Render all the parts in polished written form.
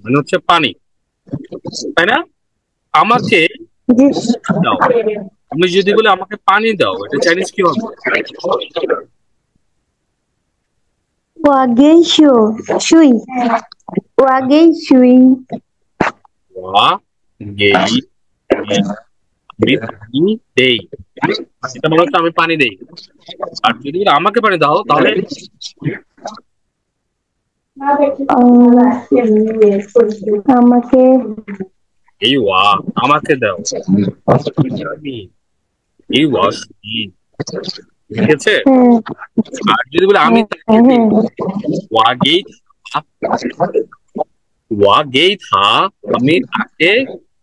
মানে হচ্ছে পানি, তাই না? আমাকে জি দাও, আমি যদি বলি আমাকে পানি দাও, এটা চাইনিজ কি হবে? 我给水，我给水，ওয়া গেই ই, আমি পানি দেই। এটা মনে হচ্ছে আমি পানি দেই। আর যদি বলি আমাকে পানি দাও, তাহলে আমাকে এই ওয়া, আমাকে দাও। আমি, এই ওয়া শুনি, ঠিক আছে? হ্যাঁ আর যদি বলি আমি হ্যাঁ তাকে দিই, হ্যাঁ ওয়া গেই থা, ওয়া গেই থা, আমি তাকে,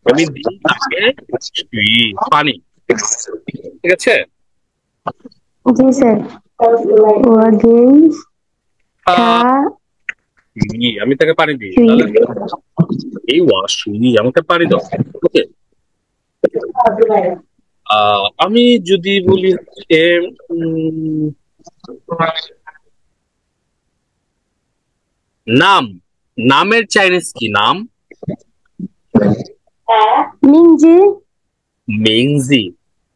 আমি দিই তাকে শুই, পানি, ঠিক আছে? জি স্যার我给থা,他 শুই, আমি তাকে পানি দিই, 水，তাহলে এই ওয়া শুই, আমাকে পানি দাও। ওকে। আমি যদি বলি হচ্ছে উম, নাম, নামের চাইনিজ কি নাম? 名字 মিংজি,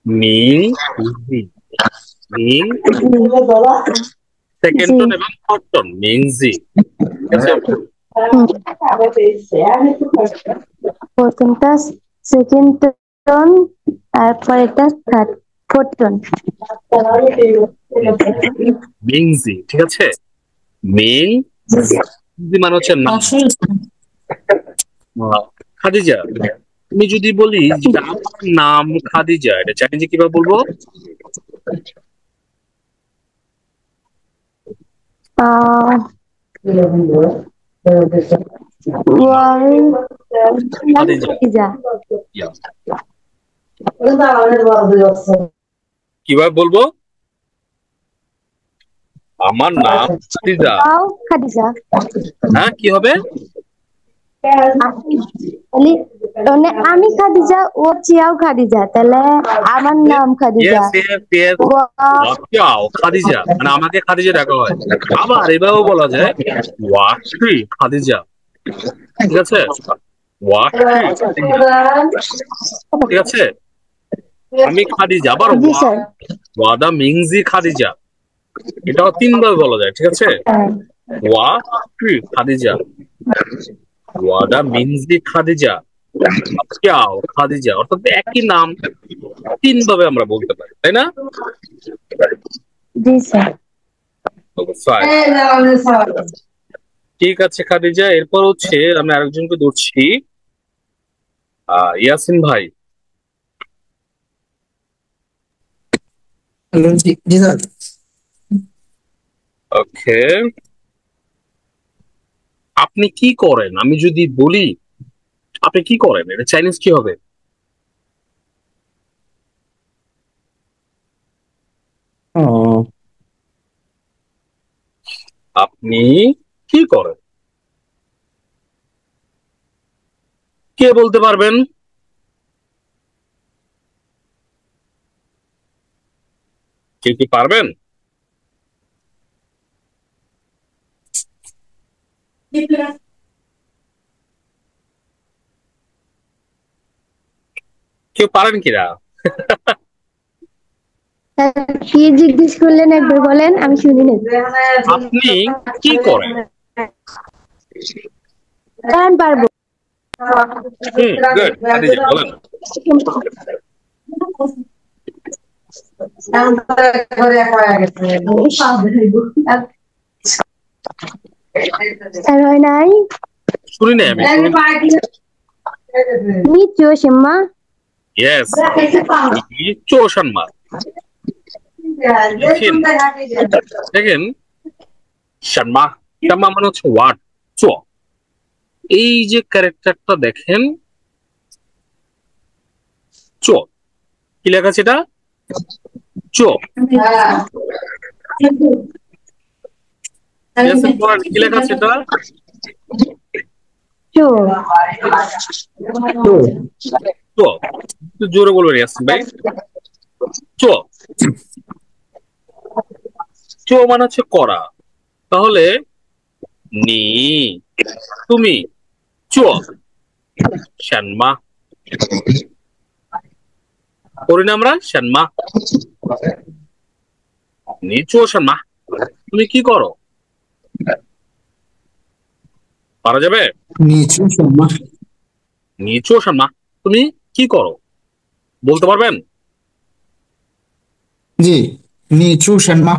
মিং জি, মিং 字 সেকেন্ড টোন এবং থার্ড টোন, মিংজি, ঠিক আছে? প্রথমটা সেকেন্ড টন আর পরেরটা থার্ড ফোর্থ টন মিংজি, ঠিক আছে? মিং জি মানে হচ্ছে নাম। খাদিজা, তুমি যদি বলি যে আমার নাম খাদিজা, এটা চাইনিজে কিভাবে বলবো? আহ আমার ওয়াল নাম খাদিজা, খাদিজা ইয়া, কিভাবে বলবো? আমার নাম খাদিজা। তাও খাদিজা হ্যাঁ, কি হবে? তাহলে মানে আমি খাদিজা ও চিয়াও খাদিজা তাহলে আমার নাম খাদিজা ইয়েস ইয়েস ইয়েস, ওয়াকিয়াও খাদিজা, মানে আমাকে খাদিজা ডাকা হয়। আবার এভাবেও বলা যায় ওয়াকি খাদিজা, ঠিক আছে? ওয়াকি খাদিজা, ঠিক আছে? আমি খাদিজা, আবার জি স্যার ওয়াদা মিংজি খাদিজা, এটাও তিনবার বলা যায়, ঠিক আছে? ওয়া কি খাদিজা, ওয়াদা মিংজি খাদিজা, কিয়াও খাদিজা, অর্থাৎ একই নাম তিনভাবে আমরা বলতে পারি, তাই না? জি স্যার Fine. ঠিক আছে খাদিজা, এরপর হচ্ছে আমি আরেকজনকে ধরছি, ইয়াসিন ভাই। হ্যালো, জি জি স্যার। ওকে, আপনি কি করেন? আমি যদি বলি আপনি কি করেন, এটা চাইনিজ কি হবে? ও, আপনি কি করেন? কে বলতে পারবেন? কেউ কি পারবেন? কেউ পারেন কিনা? কি জিজ্ঞেস করলেন একবার বলেন আমি শুনি নাই আপনি কি করেন? গান পারবো গুড, খাদিজা বলেন। আর হয় নাই শুনি নাই, আমি শুনি। নিচু সিম্মা ইয়েস, চৌষান মাস। দেখেন, দেখেন, শানমা, শানমা মানে হচ্ছে ওয়ার্ড, চ, এই যে ক্যারেক্টারটা দেখেন, চ, কি লেখা আছে এটা? চ, ইয়াসিন বলেন, কি লেখা আছে এটা? চো চ, একটু জোরে বলবেন ইয়াসিন ভাই। চ, চ মানে হচ্ছে করা, তাহলে নি, তুমি চুয়া শ্যানমা করি না আমরা শ্যানমা চুয়া শ্যানমা তুমি কি করো পারা যাবে 你吃什么？ চুয়া শ্যানমা তুমি কি করো বলতে পারবেন 你你出什么？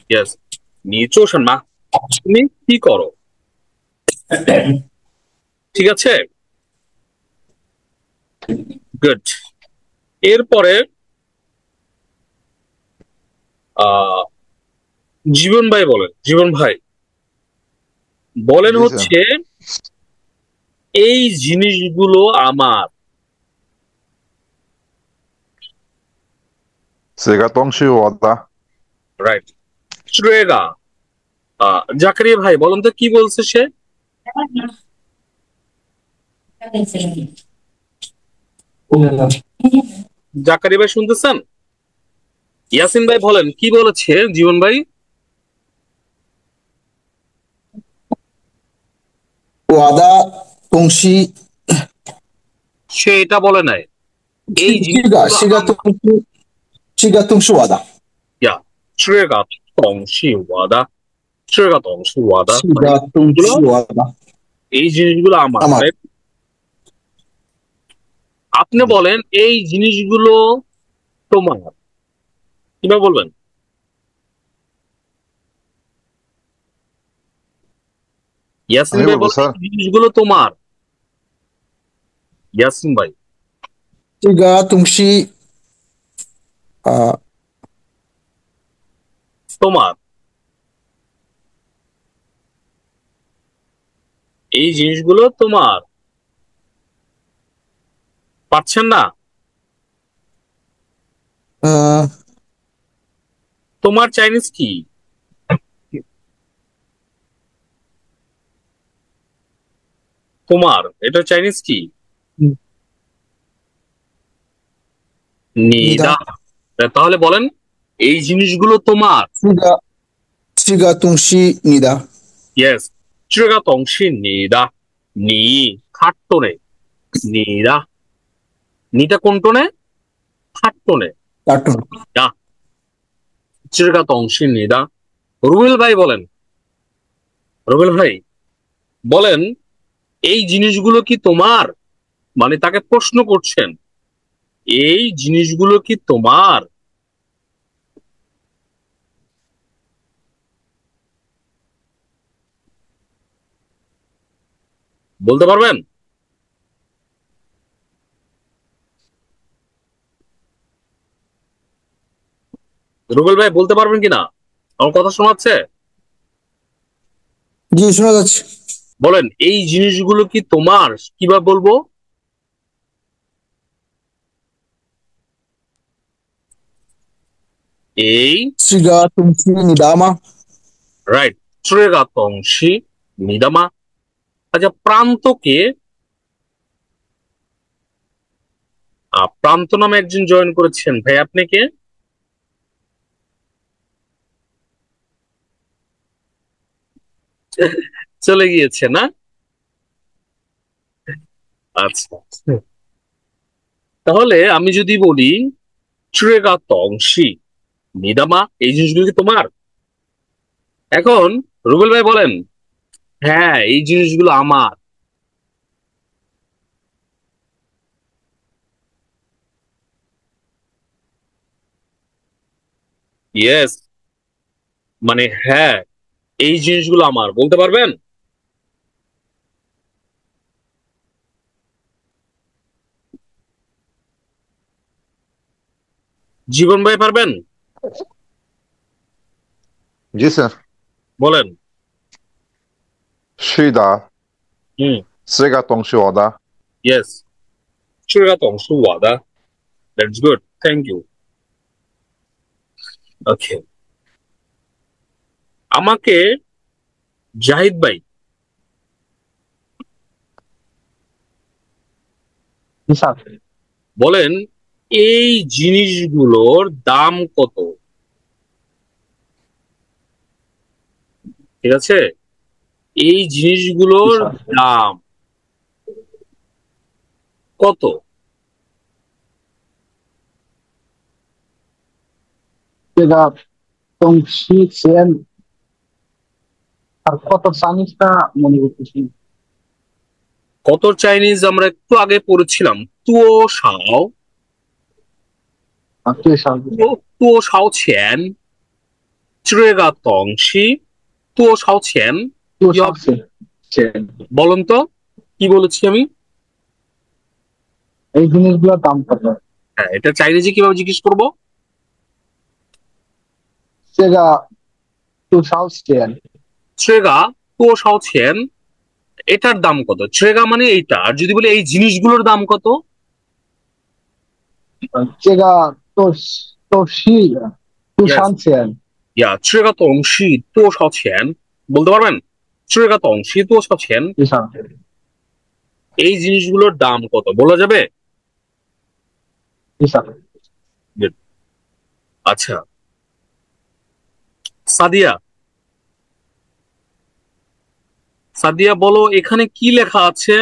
ইয়েস চুয়া শ্যানমা তুমি কি করো ঠিক আছে গুড এরপরে জীবন ভাই বলেন জীবন ভাই বলেন জি স্যার। হচ্ছে এই জিনিসগুলো আমার 这个东西我的， রাইট শ্রেগা জাকারিয়া ভাই বলেন তো কি বলছে সে জাকারিয়া ভাই শুনতেছেন ইয়াসিন ভাই বলেন কি বলেছে জীবন ভাই 我的东西， সে এটা বলে নাই এই 这个东西，这个东西我的， শ্রেগা তংশি ওয়াদা শ্রেগা তংশি ওয়াদা 这个东西我的， এই জিনিসগুলো আমার আমার। right? আপনি বলেন এই জিনিসগুলো তোমার কিভাবে বলবেন ইয়াসিন আমি ভাই বলবো, বলেন স্যার। এই জিনিসগুলো তোমার ইয়াসিন ভাই 这个东西，তোমার এই জিনিসগুলো তোমার পাচ্ছেন না তোমার চাইনিজ কি তোমার এটা চাইনিজ কি নিদা তাহলে বলেন এই জিনিসগুলো তোমার 这个东西你的， ইয়েস 这个东西你的你খাট্টনে নিদা নিটা কোন টোনে খাট্টনে 打中， 这个东西你的রুবেল ভাই বলেন রুবেল ভাই বলেন এই জিনিসগুলো কি তোমার মানে তাকে প্রশ্ন করছেন এই জিনিসগুলো কি তোমার বলতে পারবেন রুবেল ভাই বলতে পারবেন কিনা আমার কথা শোনাচ্ছে জি শোনা যাচ্ছে। বলেন এই জিনিসগুলো কি তোমার কিভাবে বলবো এই 这个东西你的吗？ রাইট 这个东西你的吗 আচ্ছা প্রান্তকে প্রান্ত নামে একজন জয়েন করেছেন ভাই আপনি কে চলে গিয়েছে না আচ্ছা তাহলে আমি যদি বলি 这个东西你的吗এই জিনিসগুলো কি তোমার এখন রুবেল ভাই বলেন হ্যাঁ এই জিনিসগুলো আমার ইয়েস মানে হ্যাঁ এই জিনিসগুলো আমার বলতে পারবেন জীবন ভাই পারবেন জি স্যার। বলেন 是的， হুম 这个东西我的， yes 这个东西我的 that's good thank you okay আমাকে জাহিদ ভাই বলেন এই জিনিসগুলোর দাম কত ঠিক আছে এই জিনিসগুলোর দাম কত? 제가 동시 제한 আর কত চাইনিজটা মনে করতেছি কত চাইনিজ আমরা একটু আগে পড়েছিলাম। তুও শাও, তুই সাহায্য তুও শাও ছেন, ত্রেগা তংশি, তুও শাও ছেন। তুই সাহায্য বলুন তো কি বলেছি আমি? এই জিনিসগুলোর দাম কত? হ্যাঁ, এটা চাইনিজে কিভাবে জিজ্ঞেস করবো? 제가 তুই সাহায্য ট্রেগা তুও শাও ছেন, এটার দাম কত? ট্রেগা মানে এইটা, আর যদি বলি এই জিনিসগুলোর দাম কত? 제가 또 তুই Yes. সাহায্য ইয়া ট্রেগা তংশি তুও শাও ছেন, বলতে পারবেন? ট্রেগা তংশি তুও শাও ছেন, তুই সাহায্য এই জিনিসগুলোর দাম কত বলা যাবে? তুই সাহায্য আচ্ছা, সাদিয়া, সাদিয়া বলো এখানে কি লেখা আছে?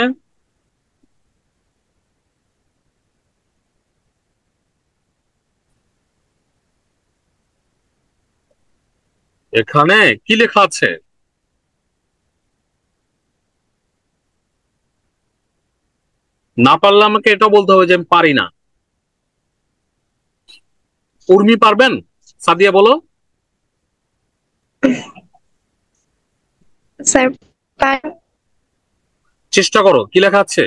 এখানে কি লেখা আছে? না পারলে আমাকে এটা বলতে হবে যে আমি পারি না। উর্মি পারবেন? সাদিয়া বলো। স্যার চেষ্টা করো, কি লেখা আছে?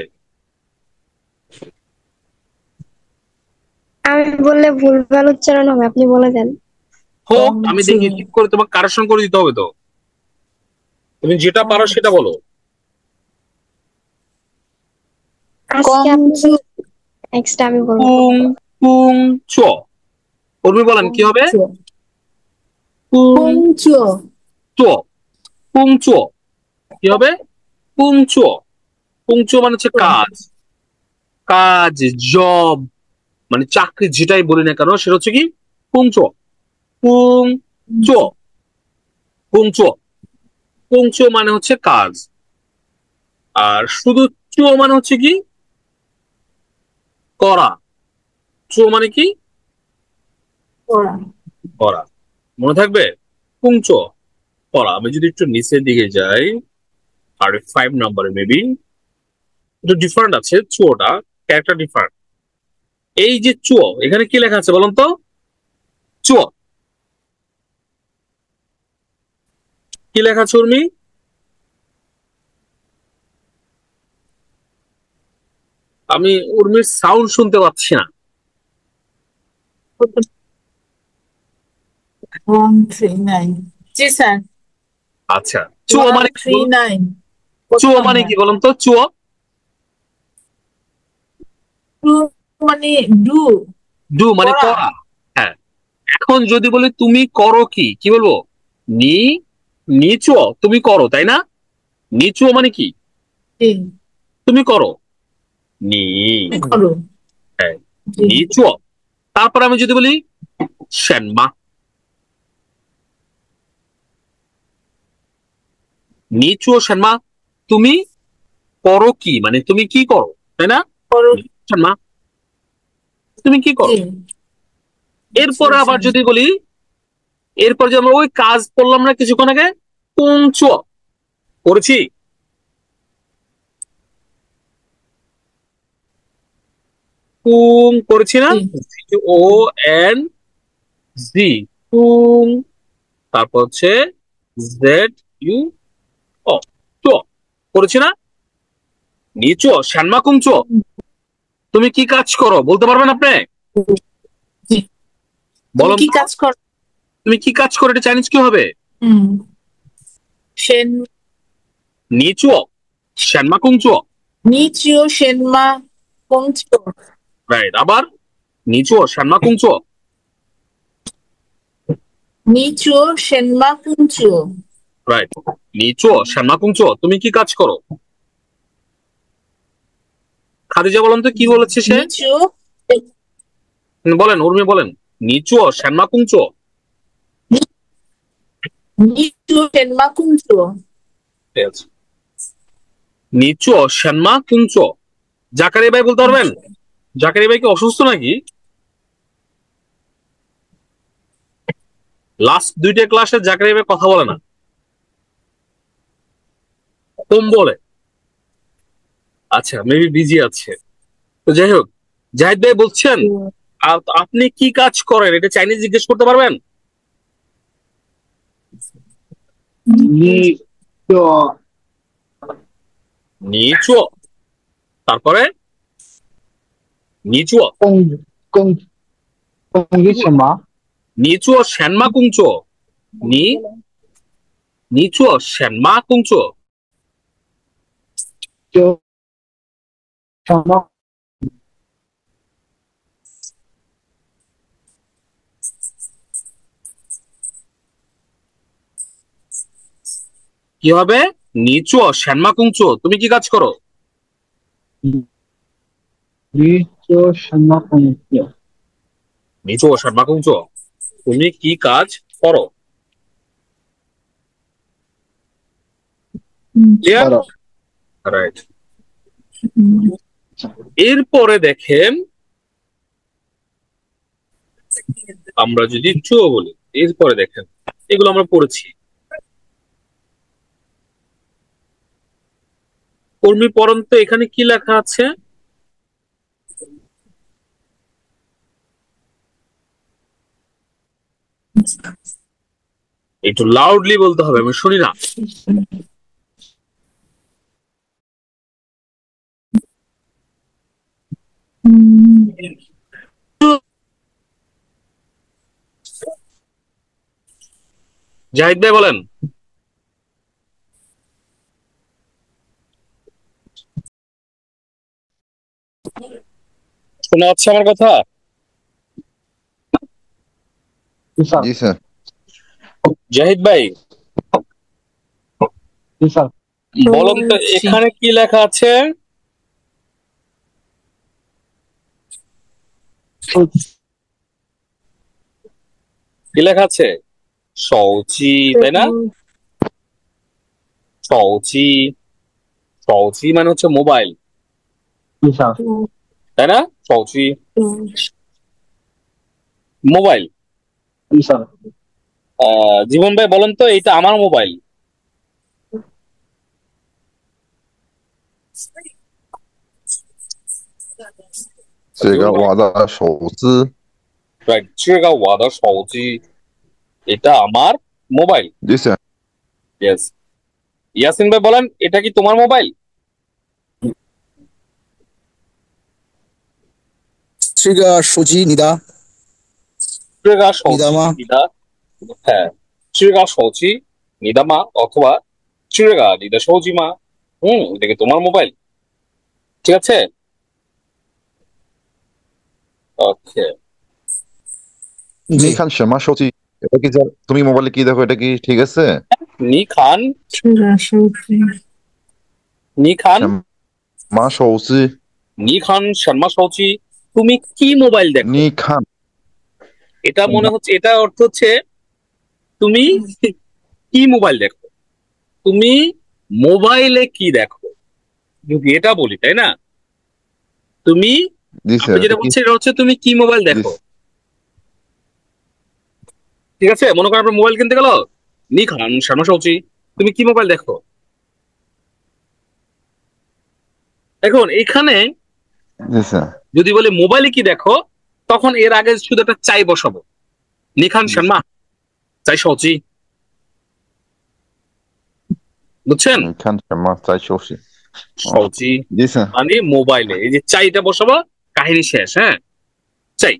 আমি বললে ভুলভাল উচ্চারণ হবে, আপনি বলে দেন। হোক, আমি দেখি ঠিক করে তোমাকে কারেকশন করে দিতে হবে তো। তুমি যেটা পারো সেটা বলো। নেক্সট আমি বলবো। পুং পুং চ। উর্মি বলেন কি হবে? পুং চ। পুং চ কি হবে? পুং চ। পুং চ মানে হচ্ছে কাজ, কাজ, জব, মানে চাকরি যেটাই বলি না কেন সেটা হচ্ছে কি পুং চ। পুং চ, পুং চ, পুং চ মানে হচ্ছে কাজ। আর শুধু চ মানে হচ্ছে কি করা। চ মানে কি করা, মনে থাকবে? পুং চ করা। আমি যদি একটু নিচের দিকে যাই, আর 5 নম্বরে মেবি একটু ডিফারেন্ট আছে, চুয়োটা ক্যারেক্টার ডিফারেন্ট। এই যে চুয়ো, এখানে কি লেখা আছে বলুন তো? চুয়ো কি লেখা আছে উর্মি? আমি উর্মির সাউন্ড শুনতে পাচ্ছি না। 139 জি স্যার আচ্ছা, চুয়ো মানে কি? 139 চুয়ো মানে কি বলুন তো? চুয়ো মানে ডু ডু মানে করা। করা। হ্যাঁ, এখন যদি বলি তুমি করো কি, কি বলবো? নি নিচুয়ো, তুমি করো, তাই না? নিচুয়ো মানে কি? জি তুমি করো। নি, করো হ্যাঁ, জি নিচুয়ো। তারপর আমি যদি বলি শ্যানমা, নিচুয়ো শ্যানমা, তুমি করো কি, মানে তুমি কি করো, তাই না? করো শ্যানমা, তুমি কি করো? জি এরপরে আবার যদি বলি, এরপর যে আমরা ওই কাজ করলাম না কিছুক্ষণ আগে, পুংচ করেছি। পুং করেছি না? ও এন জি, পুং। তারপর হচ্ছে জেড ইউ ও, চো করেছি না? নিচো শ্যানমা কুংচো, তুমি কি কাজ করো বলতে পারবেন আপনি? জি বলো কি কাজ করো? তুমি কি কাজ করো, এটা চাইনিজ কি হবে? শেন নিচো শ্যানমা কুংচো, নিচিও শেনমা কংচো রাইট। আবার নিচো শ্যানমা কুংচো, নিচিও শেনমা কুংচো রাইট। নিচো শ্যানমা কুংচো, তুমি কি কাজ করো? খাদিজা বলেন তো কি বলেছে সে? নিচিও বলেন, উর্মি বলেন। নিচো শ্যানমা কুংচো, নিচিও শেনমা কুংচো নিচু শ্যানমা কুঞ্চ। জাকারি ভাই বলতে পারবেন? জাকারি ভাই কি অসুস্থ নাকি? লাস্ট 2টা ক্লাসে জাকারি ভাই কথা বলে না, কম বলে। আচ্ছা, মেবি বিজি আছে। তো যাই হোক, জাহিদ ভাই বলছেন আপনি কি কাজ করেন, এটা চাইনিজ জিজ্ঞেস করতে পারবেন? নিচু, তারপরে নিচু, নিচু শ্যানমা কুঞ্চ। নিচু শ্যানমা কুঞ্চ। কি হবে? নিচু শ্যানমা কুঞ্চ। তুমি কি কাজ করো? নিচু শ্যানমা কুঞ্চ, তুমি কি কাজ করো? রাইট। এরপরে দেখেন, আমরা যদি চো বলি, এরপরে দেখেন এগুলো আমরা পড়েছি। কর্মী পরন্ত, এখানে কি লেখা আছে? একটু লাউডলি বলতে হবে, আমি শুনি না। জাহিদ ভাই বলেন। শোনা যাচ্ছে আমার কথা? জি স্যার। জাহিদ ভাই বলেন তো, এখানে কি লেখা আছে? কি লেখা আছে? সৌচি, তাই না? সৌচি, সৌচি মানে হচ্ছে মোবাইল, তাই না? সৌচি মোবাইল। জীবন ভাই বলেন তো, এটা আমার মোবাইল। রাইট, 这个我的手机, এটা আমার মোবাইল। জি স্যার। ইয়েস। ইয়াসিন ভাই বলেন, এটা কি তোমার মোবাইল? 这个手机你的？ 这个手机你的？হ্যাঁ, 这个手机你的吗? অথবা 这个你的手机吗? এটা কি তোমার মোবাইল? ঠিক আছে, ওকে। 你看什么手机? এটা কি স্যার, তুমি মোবাইলে কি দেখো, এটা কি ঠিক আছে? 你看什么手机? 你看什么手机? তুমি কি মোবাইল দেখো? 你看 এটা মনে হচ্ছে, এটা অর্থ হচ্ছে তুমি কি মোবাইল দেখো, তুমি মোবাইলে কি দেখো, যদি এটা বলি, তাই না? তুমি জি স্যার। যেটা বলছে এটা হচ্ছে তুমি কি মোবাইল দেখো। ঠিক আছে, মনে করো আপনার মোবাইল কিনতে গেল, নি খান শ্যামা সৌচি, তুমি কি মোবাইল দেখো। এখন এখানে জি স্যার। যদি বলি মোবাইলে কি দেখো, তখন এর আগে শুধু একটা চাই বসাবো, নিখান শর্মা চাই সৌচি, বুঝছেন? 你看什么在休息? সৌচি জি স্যার। মানে মোবাইলে এই যে চাইটা বসাবো, কাহিনী শেষ। হ্যাঁ, চাই।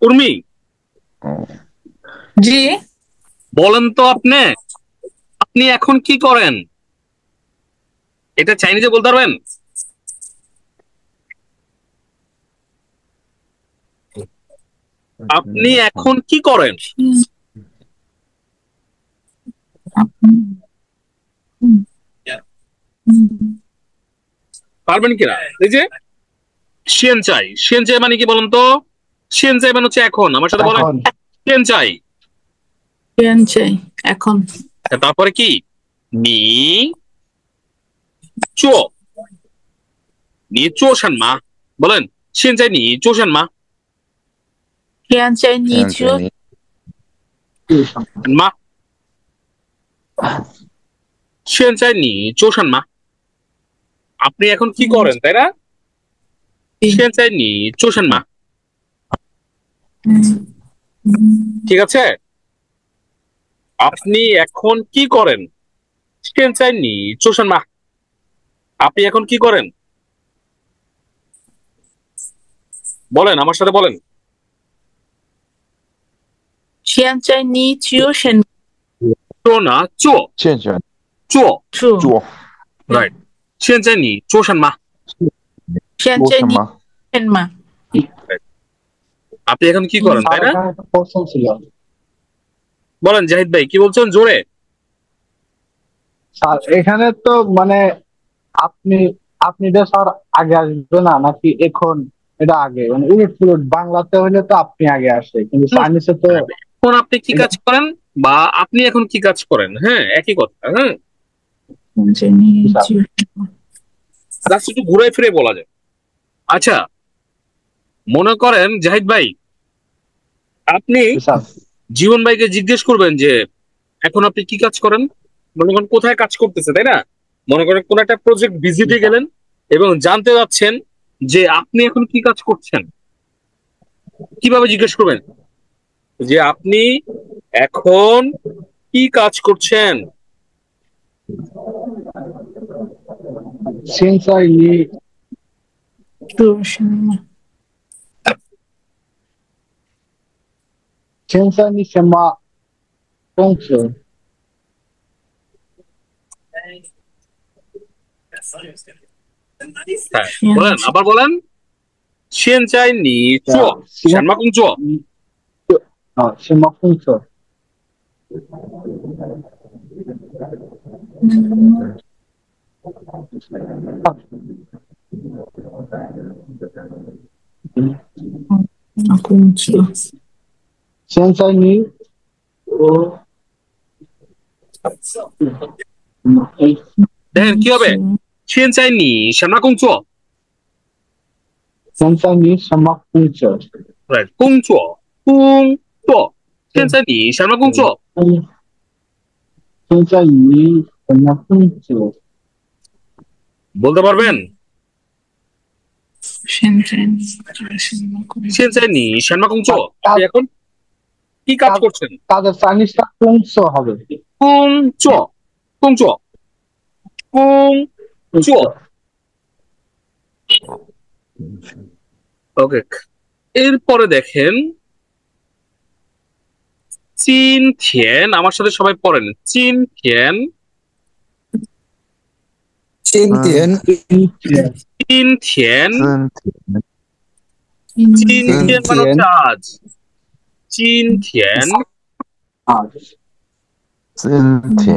উর্মি জি বলেন তো, আপনি এখন কি করেন, এটা চাইনিজে বলতে পারবেন? আপনি এখন কি করেন? পারবেন কিনা? এই যে শিয়েন চাই, শিয়েন চাই মানে কি বলেন তো? শিয়েন চাই মানে হচ্ছে এখন। আমার সাথে বলেন, শিয়েন চাই। চাই এখন। তারপরে কি? 你做你做什么বলেন现在你做什么现在你现做在你什么现在你做什么আপনি এখন কি করেন তাই না现在你做什么ঠিক আছে আপনি এখন কি করেন现在你做什么আপনি এখন কি করেন বলেন আমার সাথে বলেন现在你做什么做না做现在做做做right 现在你做什么现在你做什么？什么আপনি এখন কি করেন তাই না এখানে একটা প্রশ্ন ছিল বলেন জাহিদ ভাই কি বলছেন জোরে স্যার এখানে তো মানে আপনি আপনি যে স্যার আগে আসবে না নাকি এখন এটা আগে মানে উলট পুলট বাংলাতে হলে তো আপনি আগে আসে কিন্তু চাইনিজে তো এখন আপনি কি কাজ করেন বা আপনি এখন কি কাজ করেন হ্যাঁ একই কথা হ্যাঁ现在你做জাস্ট একটু ঘুরে ফিরে বলা যায় আচ্ছা মনে করেন জাহিদ ভাই আপনি স্যার জীবন ভাইকে জিজ্ঞেস করবেন যে এখন আপনি কি কাজ করেন মনে করেন কোথায় কাজ করতেছে তাই না মনে করেন কোন একটা প্রজেক্ট ভিজিটে গেলেন এবং জানতে যাচ্ছেন যে আপনি এখন কি কাজ করছেন কিভাবে জিজ্ঞেস করবেন যে আপনি এখন কি কাজ করছেন সিনসাই নি 做什么 সিনসাই নি সেমা কোনছো হ্যাঁ বলেন আবার বলেন 现在你做什么工作সেমা কোনছো工作 সিনসাই নি ও দেখেন কি হবে 现在你什么工作 সিনসাই নি সেমা কোনছো right 工作工作现在你什么工作সিনসাই নি সেমা কোনছো বলতে পারবেন 现在你做什么工作现在你什么工作আপনি এখন কি কাজ করছেন তাদের চাইনিজটা কোনছো হবে 工作工作工作 ওকে এরপরে দেখেন 今天আমার সাথে সবাই পড়েন 今天今天今天真今天মানে হচ্ছে আজ 今天真甜，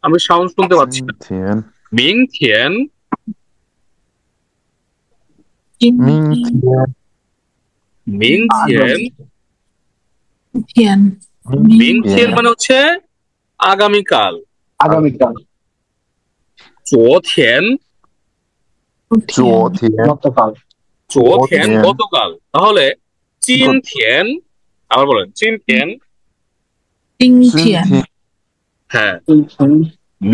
আমি সাউন্ড শুনতে পাচ্ছি না 真甜，明天今明天天，明天天明天মানে হচ্ছে আগামীকাল আগামীকাল 昨天昨天， গতকাল 昨天গতকাল তাহলে 今天আবার বলেন 今天今今天天， হ্যাঁ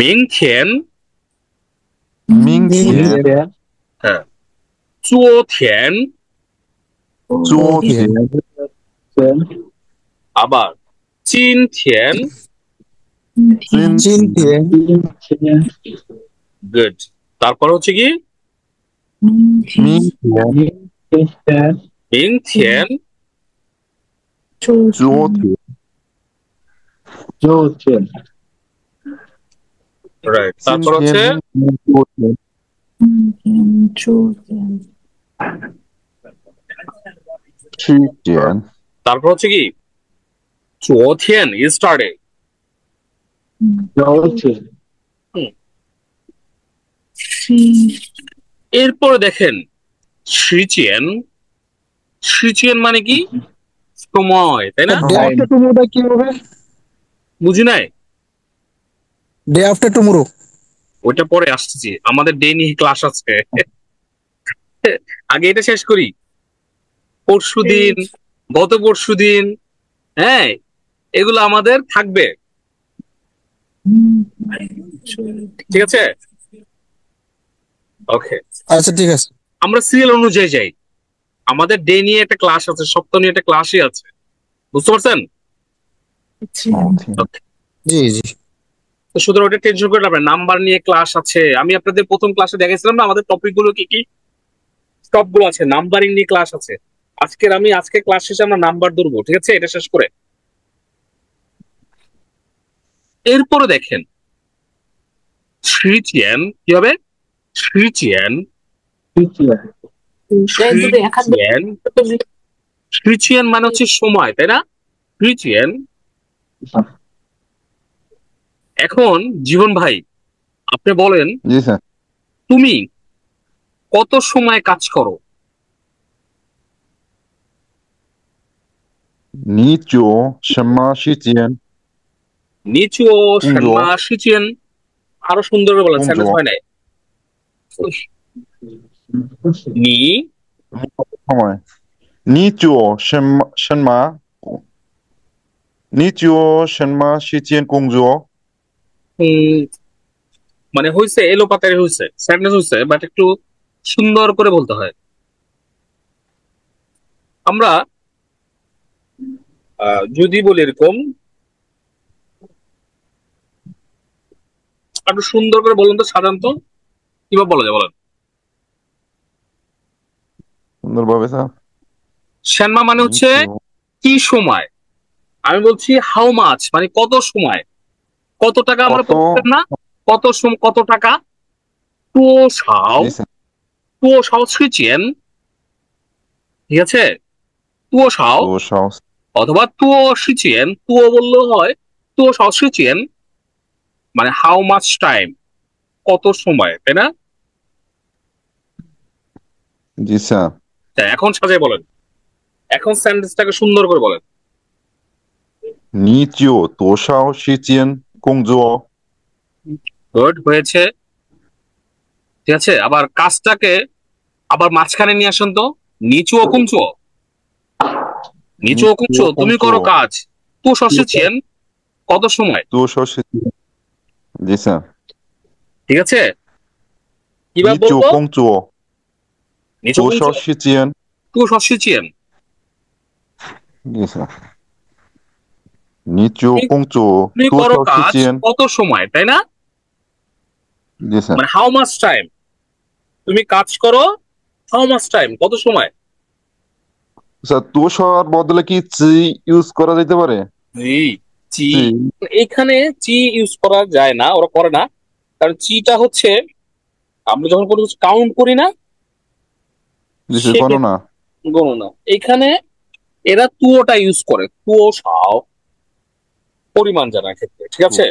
明天明天，হ্যাঁ 昨天昨天，আবার 今天今天， গুড তারপর হচ্ছে কি 明天明天，明天昨昨天， রাইট 今 তারপর হচ্ছে 天，昨天，天昨天去年， তারপর হচ্ছে কি 昨天 yesterday এরপরে দেখেন 时间 时间মানে কি সময় তাই না কি হবে বুঝি নাই ডে আফটার টুমোরো। ওইটা পরে আসছি, আমাদের ডে নিয়ে ক্লাস আছে। আগে এটা শেষ করি। পরশুদিন, গত পরশুদিন, হ্যাঁ, এগুলো আমাদের থাকবে, ঠিক আছে? ওকে, আচ্ছা ঠিক আছে। আমরা সিরিয়াল অনুযায়ী যাই। আমাদের ডে নিয়ে একটা ক্লাস আছে, সপ্তাহ নিয়ে একটা ক্লাসই আছে, বুঝতে পারছেন? Okay. জি জি। তো সুতরাং ওটা টেনশন করে লাভ নাই, নাম্বার নিয়ে ক্লাস আছে। আমি আপনাদের প্রথম ক্লাসে দেখাইছিলাম না আমাদের টপিক গুলো কি কি, সবগুলো আছে, নাম্বারিং নিয়ে ক্লাস আছে। আজকে ক্লাস শেষে আমরা নাম্বার ধরবো, ঠিক আছে? এটা শেষ করে এরপরে দেখেন শ্রীচিয়ান কি হবে, শ্রীচিয়ান, শ্রীচিয়ান, শ্রীচিয়ান মানে হচ্ছে সময়, তাই না? শ্রীচিয়ান। এখন জীবন ভাই, আপনি বলেন জি স্যার। তুমি কত সময় কাজ করো? নিচো শ্যামা শীতিয়ান নিচু শর্মা শিচিয়ান, আরো সুন্দর করে বলেন, সেন্টেন্স হয় নাই। নি সময় নিচো শ্যামা নিচো শ্যামা শীতিয়ান কুংজো। মানে হয়েছে এলো পাতারে হয়েছে, সেন্টেন্স হয়েছে, বাট একটু সুন্দর করে বলতে হয়। আমরা যদি বলি এরকম, একটু সুন্দর করে বলুন তো, সাধারণত কিভাবে বলা যায় বলেন? সুন্দরভাবে স্যার। শ্যানমা মানে হচ্ছে কি সময়, আমি বলছি হাউ মাছ মানে কত সময়, কত টাকা আমরা বলছিলাম না, কত টাকা। টুও সাও, টুও সাও শ্রীচেন, ঠিক আছে? টুও সাও অথবা টুও শিচিয়েন, টুও বললেও হয়, টুও সাও শিচিয়েন মানে হাউ মাচ টাইম, কত সময়, তাই না? জি স্যার। এখন সাজাই বলেন, এখন সেন্টেন্সটাকে সুন্দর করে বলেন। 你就多少时间工作？ গুড, হয়েছে, ঠিক আছে। আবার কাজটাকে আবার মাঝখানে নিয়ে আসেন তো, নিচু ও কুঞ্চু, নিচু ও কুঞ্চু, তুমি করো কাজ, তো সসেছেন কত সময়, 多少时间？জি স্যার। ঠিক আছে? 你 কিভাবে 就 বলবো? 工作 নিচু 多 কুঞ্চু 少时间？ তো সসেছেন, জি স্যার।你就工作 তুমি 多 করো 少时 কাজ 间？ কত সময়, তাই না? জি স্যার। মানে হাউ মাচ টাইম, তুমি কাজ করো হাউ মাচ টাইম, কত সময়। স্যার 200 এর বদলে কি জি ইউজ করা যেতে পারে? জি, চি, জি। এখানে চি ইউজ করা যায় না, ওরা করে না, কারণ চিটা হচ্ছে আমরা যখন কোনো কিছু কাউন্ট করি না, জি স্যার, গণনা। গণনা, এখানে এরা তুওটা ইউজ করে, তুও সাও, পরিমাণ জানার ক্ষেত্রে, ঠিক আছে?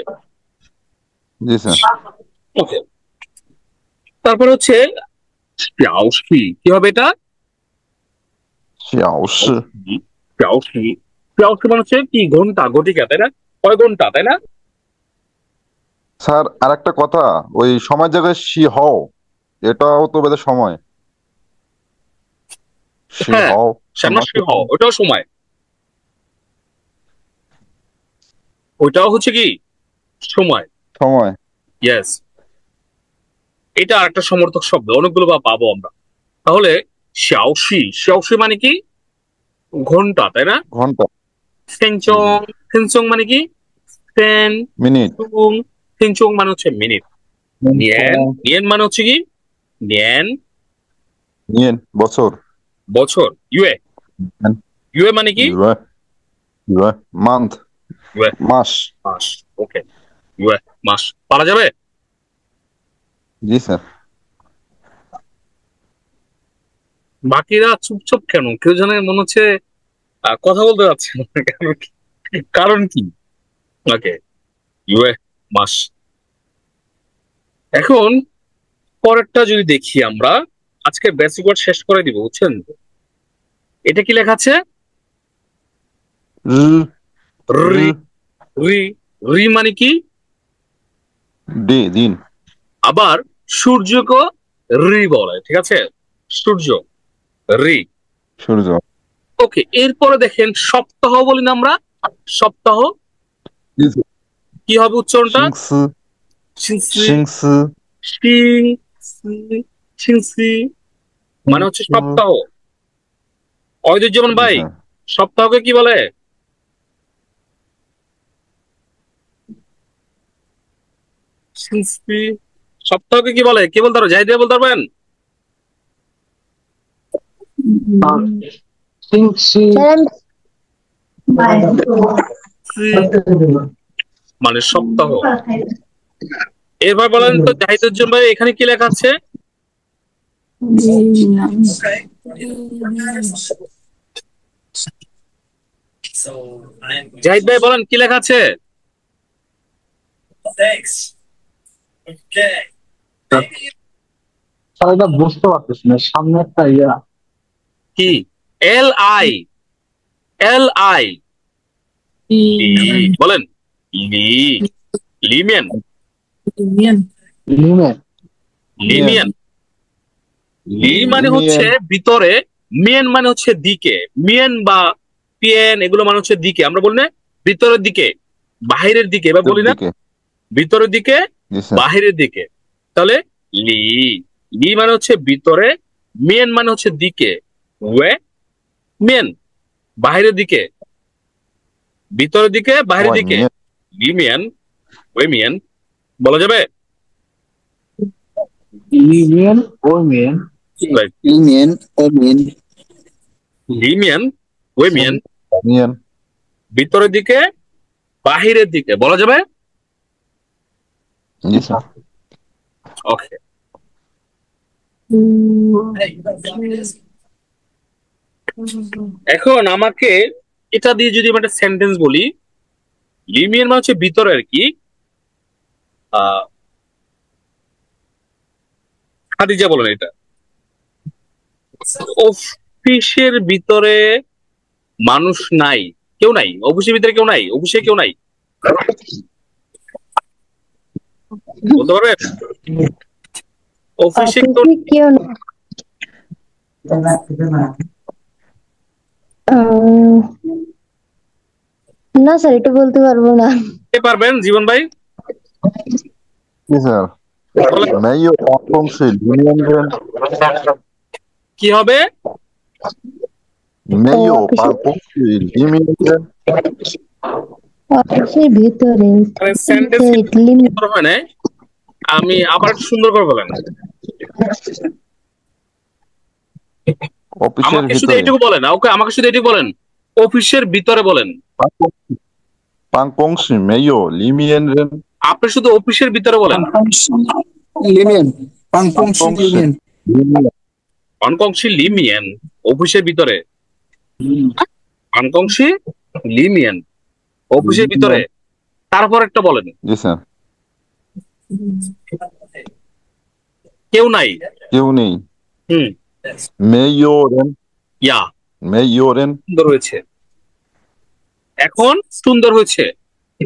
জি স্যার। ওকে, তারপর হচ্ছে প্যাওসি, কি হবে এটা? 小时 প্যাওসি, প্যাওসি মানে হচ্ছে কি, ঘন্টা, ঘটিকা, তাই না? কয় ঘন্টা, তাই না? স্যার আরেকটা কথা, ওই সময় জায়গায় সি হও, এটাও তো বেদের সময়। সি হ্যাঁ, হও ষান্মাসিক হও, ওটাও সময়, ওইটাও হচ্ছে কি সময়। সময়। ইয়েস, এটা আরেকটা সমর্থক শব্দ, অনেকগুলো বা পাবো আমরা। তাহলে শ্যাওসি, শ্যাওসি মানে কি ঘন্টা, তাই না? ঘন্টা। ফেনচং, ফেনচং মানে কি ফেন, মিনিট। ফেনচং মানে হচ্ছে মিনিট। নিয়েন, নিয়েন মানে হচ্ছে কি নিয়েন, নিয়েন বছর। বছর। ইউএ, ইউএ মানে কি ইউএ, ইউএ মান্থ, ইউএ মাস। মাস। ওকে, ইউএ মাস, পারা যাবে? জি স্যার। বাকিরা চুপচাপ কেন? কেউ জানে মনে হচ্ছে কথা বলতে যাচ্ছে না, কারণ কি? ওকে, ইউএ মাস। এখন পরেরটা যদি দেখি আমরা, আজকে বেসিক ওয়ার্ড শেষ করে দিব, বুঝছেন? এটা কি লেখা আছে? রি, রি, রি মানে কি? ডে দিন। আবার সূর্যকে রি বলে, ঠিক আছে? সূর্য রি। সূর্য। ওকে, এরপরে দেখেন সপ্তাহ বলি না আমরা, সপ্তাহ কি হবে উচ্চারণটা? সিংসু। সিংসি, সিংসু। সিংসি, সিংসি, মানে হচ্ছে সপ্তাহ। অয়দুজ্জামান জি ভাই, স্যার। সপ্তাহকে কি বলে? সিংসি, সপ্তাহকে কি বলে? কে বলতে পারো? জাহিদ ভাই বলতে পারবেন? সিংসি। সি, মানে সপ্তাহ। এবার বলেন তো জাহিদুজ্জামান ভাই, এখানে কি লেখা আছে? জাহিদ ভাই বলেন কি লেখা আছে? স্যার এটা বুঝতে পারতেছি না, সামনে একটা ইয়া। কি? এল আই, এল আই, বলেন লি, লিমিয়ান, লিমে। লিমিয়ান। লি মানে হচ্ছে ভিতরে, মিয়ান মানে হচ্ছে দিকে। মিয়ান বা পিয়েন এগুলো মানে হচ্ছে দিকে। আমরা বলি না ভিতরের দিকে, বাহিরের দিকে, এবার বলি না দিকে। ভিতরের দিকে, জি স্যার। বাহিরের দিকে। তাহলে লি, লি মানে হচ্ছে ভিতরে, মিয়ান মানে হচ্ছে দিকে, ওয়ে মিয়ান বাহিরের দিকে, ভিতরের দিকে, বাহিরের ওয়াই দিকে। মিয়ান। লিমিয়ান, ওয়ে মিয়ান বলা যাবে? লিমিয়ান ও মিয়ান। Right. ইউনিয়ন ও মেন। লিমিয়ান, ওয়ে মিয়ান মিয়ান। ভিতরের দিকে, বাহিরের দিকে বলা যাবে? জি স্যার। ওকে, এখন আমাকে এটা দিয়ে যদি আমি একটা সেন্টেন্স বলি, লিমিয়ান মানে হচ্ছে ভিতরে আর কি। আহ, খাদিজা বলেন এটা। অফিসের ভিতরে মানুষ নাই, কেউ নাই। অফিসের ভিতরে কেউ নাই, অফিসে কেউ নাই, বলতে পারবেন? অফিসে কেউ অফিসে কেউ না। না স্যার, এটা বলতে পারবো না। কে পারবেন? জীবন ভাই জি স্যার। বলেন। মেয়ো অংশে লিমিয়ান রেন। কি হবে? মেয়ো অফিসে, পাংপংশে লিমিয়ান রেন। অফিসের ভিতরে সেন্টেন্স লিমিট। সুন্দর হয় না, আমি আবার একটু সুন্দর করে বলেন। অফিসের আমাকে শুধু ভিতরে। এইটুকু বলেন, ওকে, আমাকে শুধু এইটুকু বলেন, অফিসের ভিতরে বলেন। পাংপংশে মেয়ো লিমিয়ান রেন। আপনি শুধু অফিসের ভিতরে বলেন। লিমিয়ান পাংপংশি পাংপংশে লিমিয়ান। লিমিয়ান। অনকংশী লিমিয়ান, অফিসের ভিতরে। অনকংশী লিমিয়ান, অফিসের ভিতরে। তারপর একটা বলেন, জি স্যার। কেউ নাই। কেউ নেই। হুম, মেয়ো রেন। ইয়া, মেয়ো রেন। সুন্দর হয়েছে, এখন সুন্দর হয়েছে।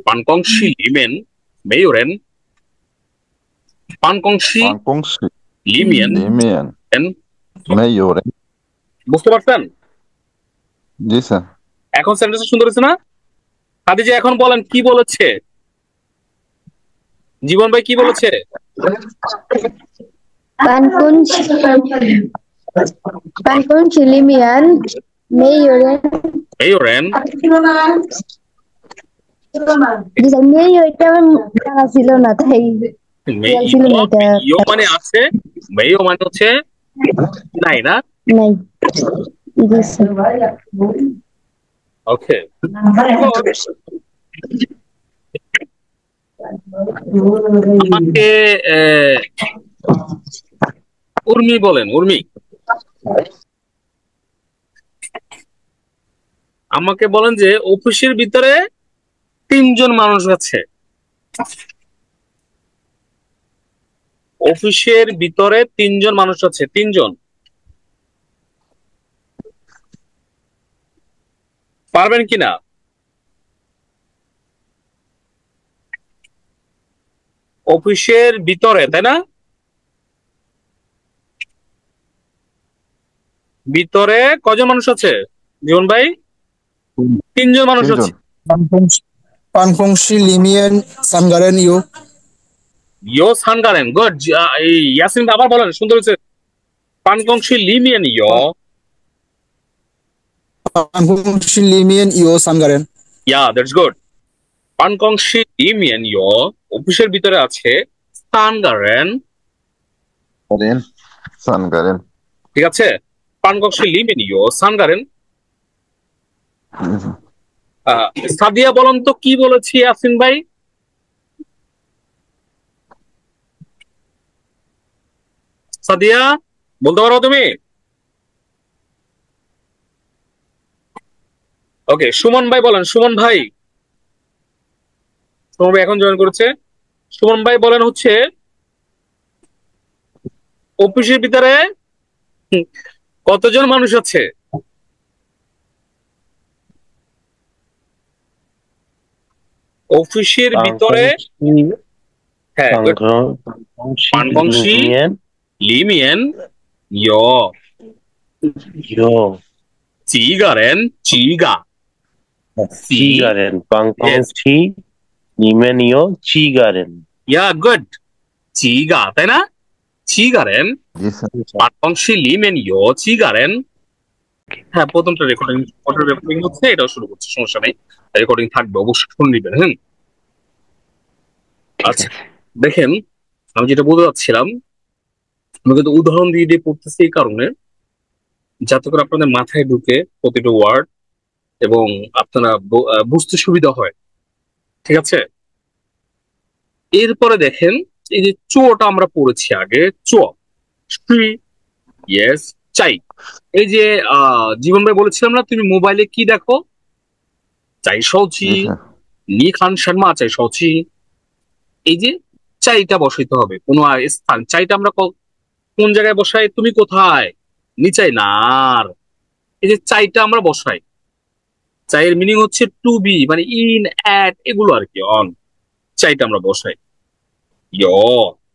পানকংশী লিমেন মেয়রেন, পানকংশী পাংপংশে লিমিয়ান লিমিয়ান এন। মেয়ো রেন। বুঝতে পারছেন? জি স্যার। এখন সেন্টেন্স সুন্দর হয়েছে না? খাদিজা এখন বলেন কি বলেছে? জীবন ভাই কি বলেছে? পানকুঞ্জ, পানকুঞ্জ লিমিয়ান মেয়রেন। মেয়রেন, মেয়র, এটা আমার জানা ছিল না, তাই খেয়াল ছিল না এটা। মেয়ো মানে আছে, মেয়ো মানে হচ্ছে নাই না? নাই। জি স্যার। ওকে, আমাকে উর্মি বলেন। উর্মি, আমাকে বলেন যে অফিসের ভিতরে তিনজন মানুষ আছে। অফিসের ভিতরে তিনজন মানুষ আছে, তিনজন। পারবেন কিনা? অফিসের ভিতরে, তাই না? ভিতরে কজন মানুষ আছে জীবন ভাই? 3 জন মানুষ আছে। 3 জন। Panfongshi Limian Sangaren Yo. ইয়ো সানগারেন, গুড। ইয়াসিন আবার বলেন, সুন্দর হয়েছে। পানকংশী লিমিয়ান ইয়ো। Panfongshi Limian Yo Sangaren. Yeah, that's good. পানকংশী লিমিয়ান ইয়ো, অফিসের ভিতরে আছে সানগারেন। সানগারেন। ঠিক আছে, পানকংশী লিমিয়ান ইয়ো সানগারেন। সাদিয়া বলেন তো কি বলেছি ইয়াসিন ভাই? সাদিয়া বলতে পারো তুমি? ওকে, সুমন ভাই বলেন। সুমন ভাই, সুমন ভাই এখন জয়েন করেছে। সুমন ভাই বলেন হচ্ছে অফিসের ভিতরে কতজন মানুষ আছে? অফিসের ভিতরে, হ্যাঁ, পানকংশী লিমিয়ান ইয়ো চিগারেন চিগা Zigarren, Pangpongchi, Nimenio, Zigarren. ইয়া, গুড। চিগা, তাই না? চিগারেন, জি স্যার। পানকংশী লিমিয়ান ইয়ো চিগারেন। হ্যাঁ, প্রথমটা রেকর্ডিং হচ্ছে, এটাও শুরু করছে, সমস্যা নেই। রেকর্ডিং থাকবে, অবশ্যই শুনে নিবেন। হ্যাঁ, আচ্ছা দেখেন, আমি যেটা বলতে চাচ্ছিলাম, আমি কিন্তু উদাহরণ দিয়ে দিয়ে পড়তেছি এই কারণে, যাতে করে আপনাদের মাথায় ঢুকে প্রতিটা ওয়ার্ড এবং আপনারা বুঝতে সুবিধা হয়। ঠিক আছে, এরপরে দেখেন, এই যে চোটা আমরা পড়েছি আগে, চো শ্রী, ইয়েস, চাই। এই যে জীবন ভাই বলেছিলাম না, তুমি মোবাইলে কি দেখো? চাই সৌচি, নি খান শর্মা চাই সৌচি। এই যে চাইটা বসাইতে হবে কোনো স্থান। চাইটা আমরা কোন জায়গায় বসাই? তুমি কোথায়? নিচাই নার। এই যে চাইটা আমরা বসাই, চাইয়ের মিনিং হচ্ছে টু বি, মানে ইন, অ্যাট, এগুলো আর কি। অন, চাইটা আমরা বসাই। ইয়ো,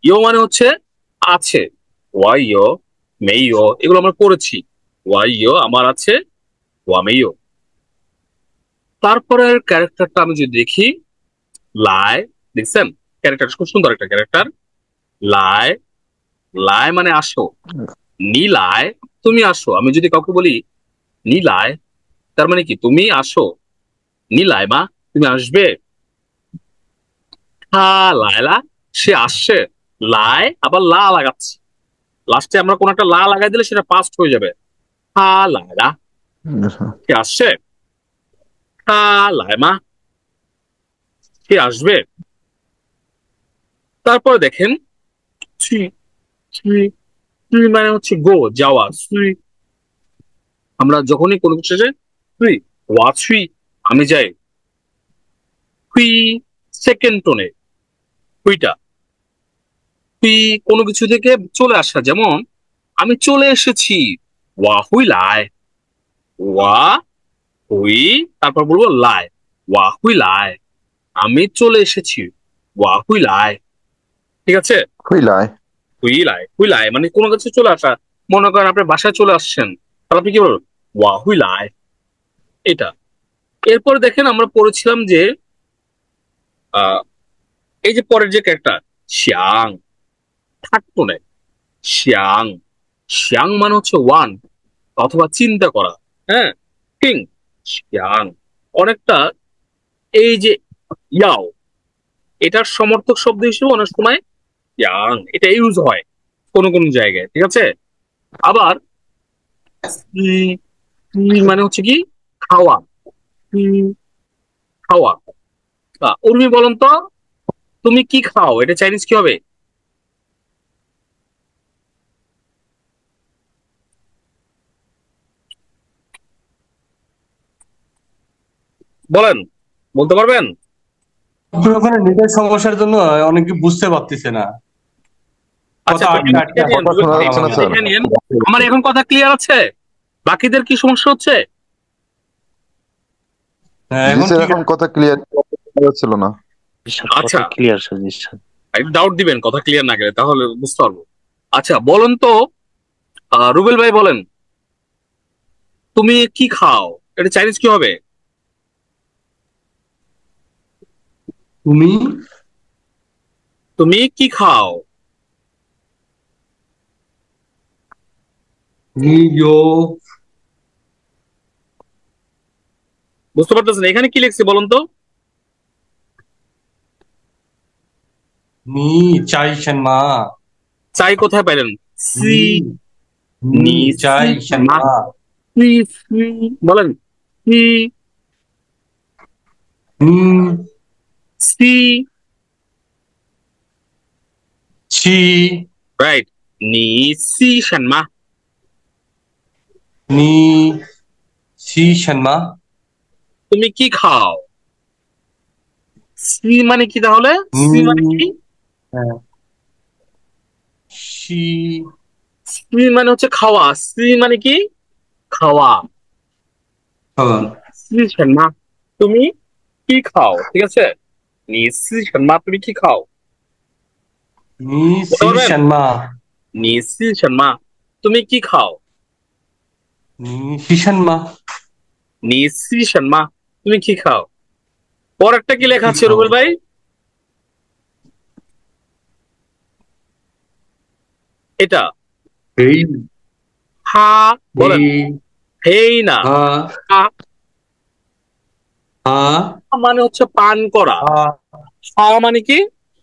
ইয়ো মানে হচ্ছে আছে। ওয়াই ইয়ো, মেইয়ো, এগুলো আমরা পড়েছি। ওয়াই ইয়ো আমার আছে, ওয়া মেইয়ো। তারপরের ক্যারেক্টারটা আমি যদি দেখি, লাই, দেখছেন ক্যারেক্টার খুব সুন্দর একটা ক্যারেক্টার। লাই, লাই মানে আসো। নীলায়, তুমি আসো। আমি যদি কাউকে বলি নীলায়, তার মানে কি তুমি আসো। নীলায় মা, তুমি আসবে। হ্যাঁ, লায়লা, সে আসছে। লাই আবার লা লাগাচ্ছি, লাস্টে আমরা কোন একটা লা লাগাই দিলে সেটা পাস্ট হয়ে যাবে। হ্যাঁ লায়লা, সে আসছে। হ্যাঁ লায় মা, সে আসবে। তারপরে দেখেন, সুই, সুই, সুই মানে হচ্ছে গো, যাওয়া। সুই, আমরা যখনই কোনো কিছু যাই, সুই, ওয়া সুই, আমি যাই। হুই, সেকেন্ড টোনে, হুইটা। হুই কোনো কিছু থেকে চলে আসা, যেমন আমি চলে এসেছি, ওয়া হুই লাই। ওয়া হুই, তারপর বলবো লাই, ওয়া হুই লাই, আমি চলে এসেছি, ওয়া হুই লাই। ঠিক আছে, হুইলাই। হুই লাই, হুই লাই মানে কোনো কিছু চলে আসা। মনে করেন আপনি বাসায় চলে আসছেন, তাহলে আপনি কি বলবেন? ওয়া হুই লাই, এটা। এরপরে দেখেন, আমরা পড়েছিলাম যে এই যে পরের যে ক্যারেক্টার শিয়াং, থার্ড টোনে, শিয়াং। শিয়াং মানে হচ্ছে ওয়ান, অথবা চিন্তা করা। হ্যাঁ, কিং, শিয়াং। অনেকটা এই যে ইয়াও, এটার সমর্থক শব্দ হিসেবে অনেক সময় ইয়াং এটা ইউজ হয় কোন কোন জায়গায়। ঠিক আছে, আবার মানে হচ্ছে কি খাওয়া, খাওয়া। উর্মি বলেন তো, তুমি কি খাও? এটা চাইনিজ কি হবে? বলেন, বলতে পারবেন? ওখানে নেটের সমস্যার জন্য অনেকে বুঝতে পারতেছে না। আচ্ছা, কথা আটকে আটকে কথা শোনা যাচ্ছে না স্যার। দেখে নিন। আমার এখন কথা ক্লিয়ার আছে? বাকিদের কি সমস্যা হচ্ছে? হ্যাঁ, জি এখন স্যার, ঠিক এখন আছে। কথা ক্লিয়ার ছিল না। আচ্ছা। Clear suggestion. একটু ডাউট দিবেন কথা ক্লিয়ার না গেলে, তাহলে বুঝতে পারবো। আচ্ছা বলেন তো, রুবেল ভাই বলেন, তুমি কি খাও? এটা চাইনিজ কি হবে? তুমি তুমি কি খাও? নিয়ো বুঝতে পারতেছেন এখানে কি লিখছি বলুন তো? নি চাই শানমা চাই কোথায় পাইলেন? সি নি চাই শানমা সি সি বলেন, সি নি সি ছি রাইট, নি সি শানমা। নি ছি শানমা তুমি কি খাও? সি মানে কি তাহলে? সি মানে কি? সি সি মানে হচ্ছে খাওয়া, সি মানে কি? খাওয়া। সি শানমা, তুমি কি খাও? ঠিক আছে, নি সি শানমা, তুমি কি খাও? নি বলতে সি পারবেন? শানমা নি সি শানমা, তুমি কি খাও? নি সি শানমা নি সি শানমা, তুমি কি খাও? পরেরটা কি লেখা আছে রুবেল ভাই? এটা হেই হা বলেন, হেই না, হা হা হা মানে হচ্ছে পান করা। হা মানে কি?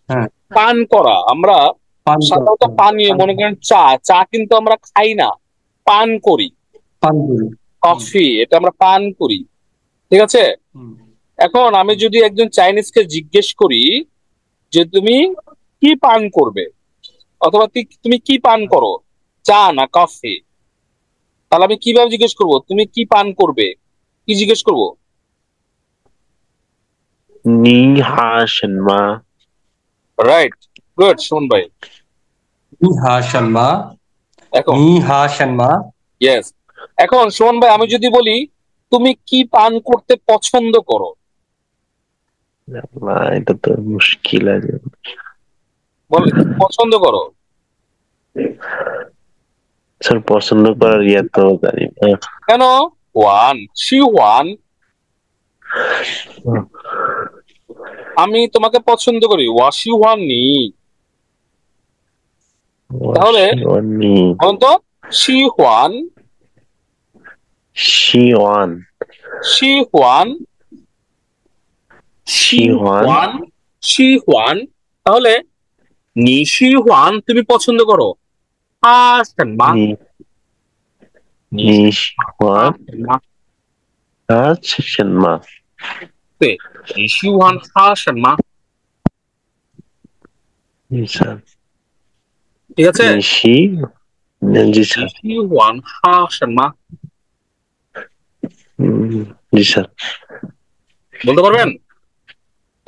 হ্যাঁ পান করা। আমরা সাধারণত পানীয় মনে করেন চা, চা কিন্তু আমরা খাই না, পান করি। পানপুরি কফি এটা আমরা পান করি, ঠিক আছে। এখন আমি যদি একজন চাইনিজকে জিজ্ঞেস করি যে তুমি কি পান করবে, অথবা তুমি কি পান করো, চা না কফি, তাহলে আমি কিভাবে জিজ্ঞেস করব তুমি কি পান করবে? কি জিজ্ঞেস করব? নি হা শানমা। রাইট, গুড সুমন ভাই। নি হা শানমা এখন নি হা শানমা ইয়েস, এখন সুমন ভাই আমি যদি বলি তুমি কি পান করতে পছন্দ করো, না এটা তো মুশকিল আছে। বলে কি পছন্দ করো? স্যার পছন্দ করার ইয়া তো জানি না। কেন? ওয়ান শি ওয়ান, আমি তোমাকে পছন্দ করি, ওয়াশি ওয়ান নি। তাহলে নি বলুন তো, she one, she one she one, she one one, she one, তাহলে নি শি ওয়ান তুমি পছন্দ করো। হা শানমা, নি নি নি শি ওয়ান শানমা, হা শানমা। নি শি ওয়ান হা শানমা, জি স্যার। ঠিক আছে। নিশি জি নি স্যার। শি ওয়ান হা শানমা, জি স্যার। বলতে পারবেন?